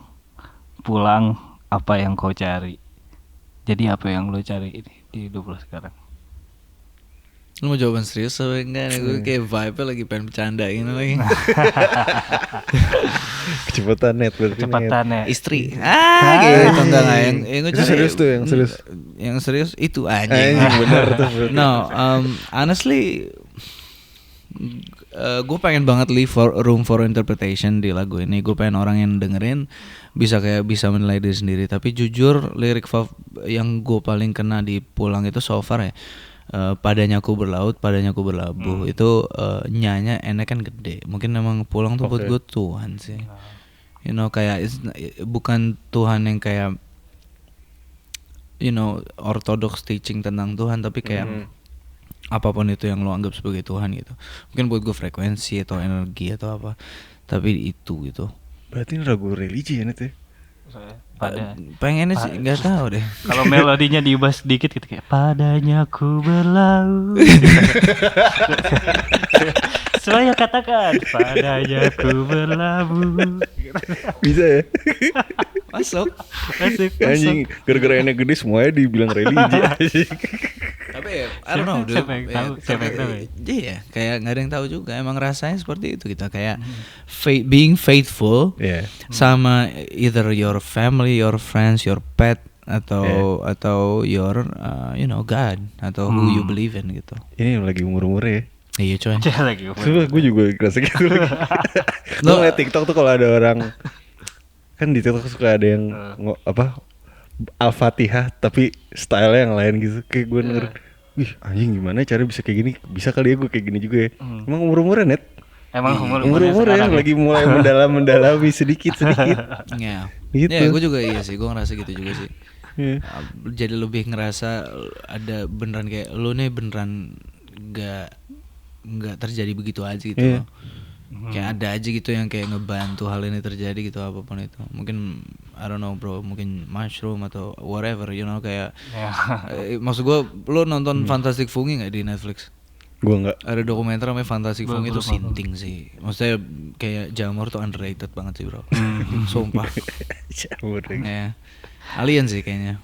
pulang apa yang kau cari. Jadi apa yang lo cari ini di hidup lo sekarang? Lu mau jawaban serius atau enggak nih? Gue kayak vibe-nya lagi pengen bercanda gini lagi. Kecepatan net berarti. Kecepatannya Istri. Gitu enggak yang itu serius tuh, yang serius. Yang serius itu anjing. Bener tuh. No, honestly gue pengen banget leave room for interpretation di lagu ini. Gue pengen orang yang dengerin bisa menilai diri sendiri. Tapi jujur lirik yang gue paling kena di Pulang itu so far ya, padanya aku berlaut, padanya aku berlabuh. Itu nyanya enak kan gede. Mungkin emang Pulang tuh buat gue Tuhan sih. You know, kayak bukan Tuhan yang kayak orthodox teaching tentang Tuhan, tapi kayak apapun itu yang lo anggap sebagai Tuhan gitu. Mungkin buat gue frekuensi atau energi atau apa, tapi itu gitu. Berarti ini lagu religi ya Net ya? Pengennya sih nggak tahu deh. Kalau melodinya diubah sedikit gitu kayak padanya ku berlaut. Saya katakan padanya ku berlabuh. Bisa ya? Masuk. Anjing, gara-gara enak gede semuanya dibilang religi. Tapi ya, I don't know, siapa yang tahu? Iya, kayak nggak ada yang tahu juga. Emang rasanya seperti itu kita kayak being faithful sama either your family, your friends, your pet atau your God atau who you believe in gitu. Ini lagi umur-umurnya ya. Iya coy. Coba gue juga ngerasa gitu. Lo ngeliat TikTok tuh kalau ada orang kan di TikTok suka ada yang Al-Fatihah tapi style yang lain gitu. Kayak gue denger, wih anjing gimana cara bisa kayak gini. Bisa kali ya gue kayak gini juga ya. Emang umur-umurnya Net? Emang umur-umurnya lagi mulai mendalami sedikit. Iya. Gitu. Ya gue juga iya sih, gue ngerasa gitu juga sih. Jadi lebih ngerasa ada beneran kayak lo nih beneran nggak terjadi begitu aja gitu. Kayak ada aja gitu yang kayak ngebantu hal ini terjadi gitu, apapun itu. Mungkin I don't know bro, mungkin mushroom atau whatever, kayak maksud gue, lo nonton Fantastic Fungi nggak di Netflix? Gue nggak. Ada dokumenter namanya Fantastic Fungi, itu sinting sih. Maksudnya kayak jamur tuh underrated banget sih bro. Sumpah. Jamur. Ya. Alien sih kayaknya.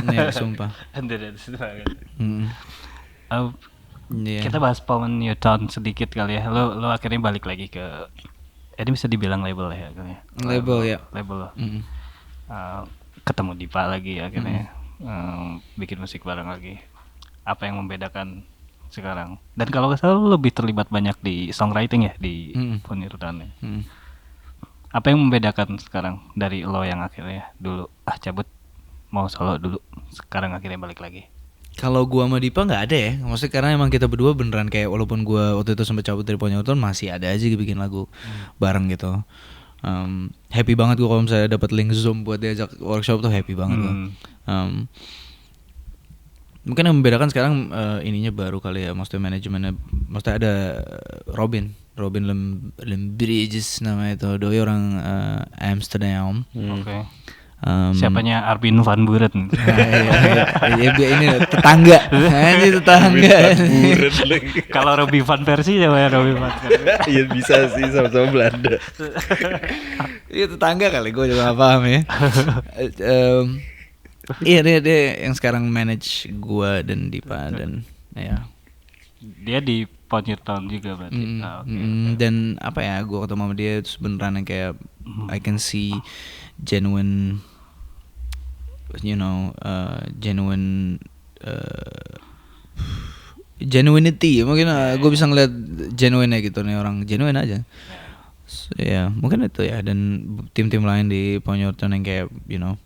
Iya, sumpah. Underrated banget. Mm. Iya. Kita bahas Paul Newton sedikit kali ya. Lo akhirnya balik lagi ke ini bisa dibilang label ya kali ya. Label ya. Label lo. Mm. Ketemu Dipa lagi akhirnya. Bikin musik bareng lagi. Apa yang membedakan sekarang? Dan kalau nggak salah lo lebih terlibat banyak di songwriting ya di Paul Newton ya. Apa yang membedakan sekarang dari lo yang akhirnya dulu cabut mau solo dulu, sekarang akhirnya balik lagi? Kalau gua sama Dipa nggak ada ya, maksudnya karena emang kita berdua beneran kayak walaupun gua waktu itu sempat cabut dari Paul Newton masih ada aja bikin lagu bareng gitu. Happy banget gua kalau misalnya dapat link Zoom buat diajak workshop tuh happy banget gua. Mungkin yang membedakan sekarang ininya baru kali ya, maksudnya manajemennya, maksudnya ada Robin Lembridges namanya itu, doi orang Amsterdam. Oke. Siapanya Arvin van Buren? Iya, ini tetangga. Ini tetangga. Kalau Robbie van Persie siapa ya Robbie van Persie? Iya bisa sih, sama-sama Belanda. Iya tetangga kali, gue juga gak paham ya. Iya dia yang sekarang manage gue dan Dipa dan ya. Dia di Paul Newton juga berarti. Dan apa ya, gue ketemu sama dia terus beneran yang kayak I can see genuine, you know, genuinity. Mungkin gue bisa ngeliat genuine gitu nih, orang genuine aja. So, ya mungkin itu ya. Dan tim-tim lain di Paul Newton yang kayak you know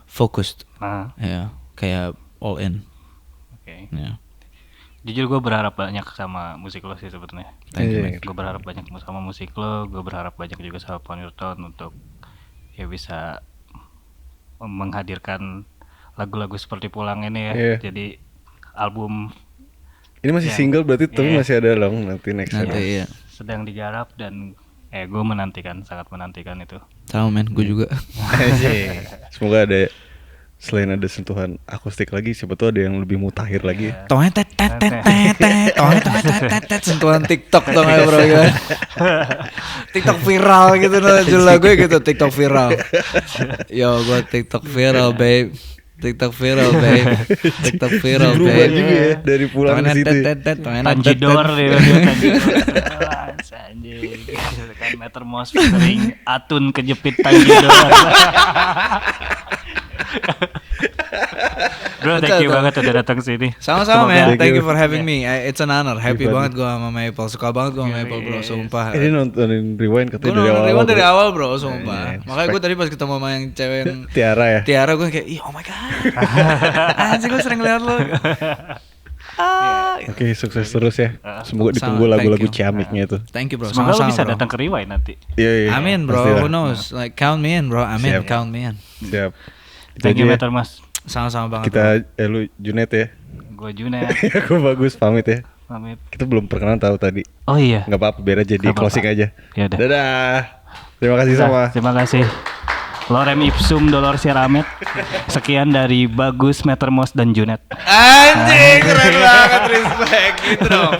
focused, ya kayak all in. Oke. Ya. Jujur gue berharap banyak sama musik lo sih sebetulnya. Gue berharap banyak sama musik lo, gue berharap banyak juga sama Paul Newton untuk ya bisa menghadirkan lagu-lagu seperti Pulang ini ya. Jadi album ini masih single berarti tapi masih ada long nanti next. Iya. Sedang digarap dan gue sangat menantikan itu. Sama men, gue juga. Semoga ada, selain ada sentuhan akustik lagi, siapa tuh ada yang lebih mutakhir lagi. Sentuhan TikTok dong ya bro. TikTok viral gitu loh, judul gue gitu, TikTok viral. Yo, gue TikTok viral babe. TikTok viral babe. Berubah juga ya dari Pulang ke situ. Tanjidor dia. Anjir. Kan Mattermost featuring Atun kejepit Tanjidor. Bro, thank you banget udah datang sini. Sama-sama man, thank you for having me. It's an honor. Happy banget gue sama Maple, suka banget gue sama Maple bro, sumpah. Ini nontonin Rewind katanya dari awal. Gue nonton Rewind dari awal bro, sumpah. Makanya gue tadi pas ketemu sama yang cewek yang Tiara gue kayak, ih oh my god. Anjir gue sering liat lo. Oke, sukses terus ya. Semoga ditunggu lagu-lagu ciamiknya itu. Thank you bro. Semoga lo bisa bro. datang ke Rewind nanti. Iya. Amin bro, who knows? Like count me in bro, amin, count me in. Siap. Thank you Mattermost. Sama-sama banget. Kita lu Junet ya. Gue Junet. Aku Bagus, pamit ya. Pamit. Kita belum perkenalan tahu tadi. Oh iya. Enggak apa-apa, biar aja di closing aja. Ya udah. Dadah. Terima kasih sama. Terima kasih. Lorem ipsum dolor siramet. Sekian dari Bagus, Mattermost dan Junet. Anjing, keren banget, respect gitu dong.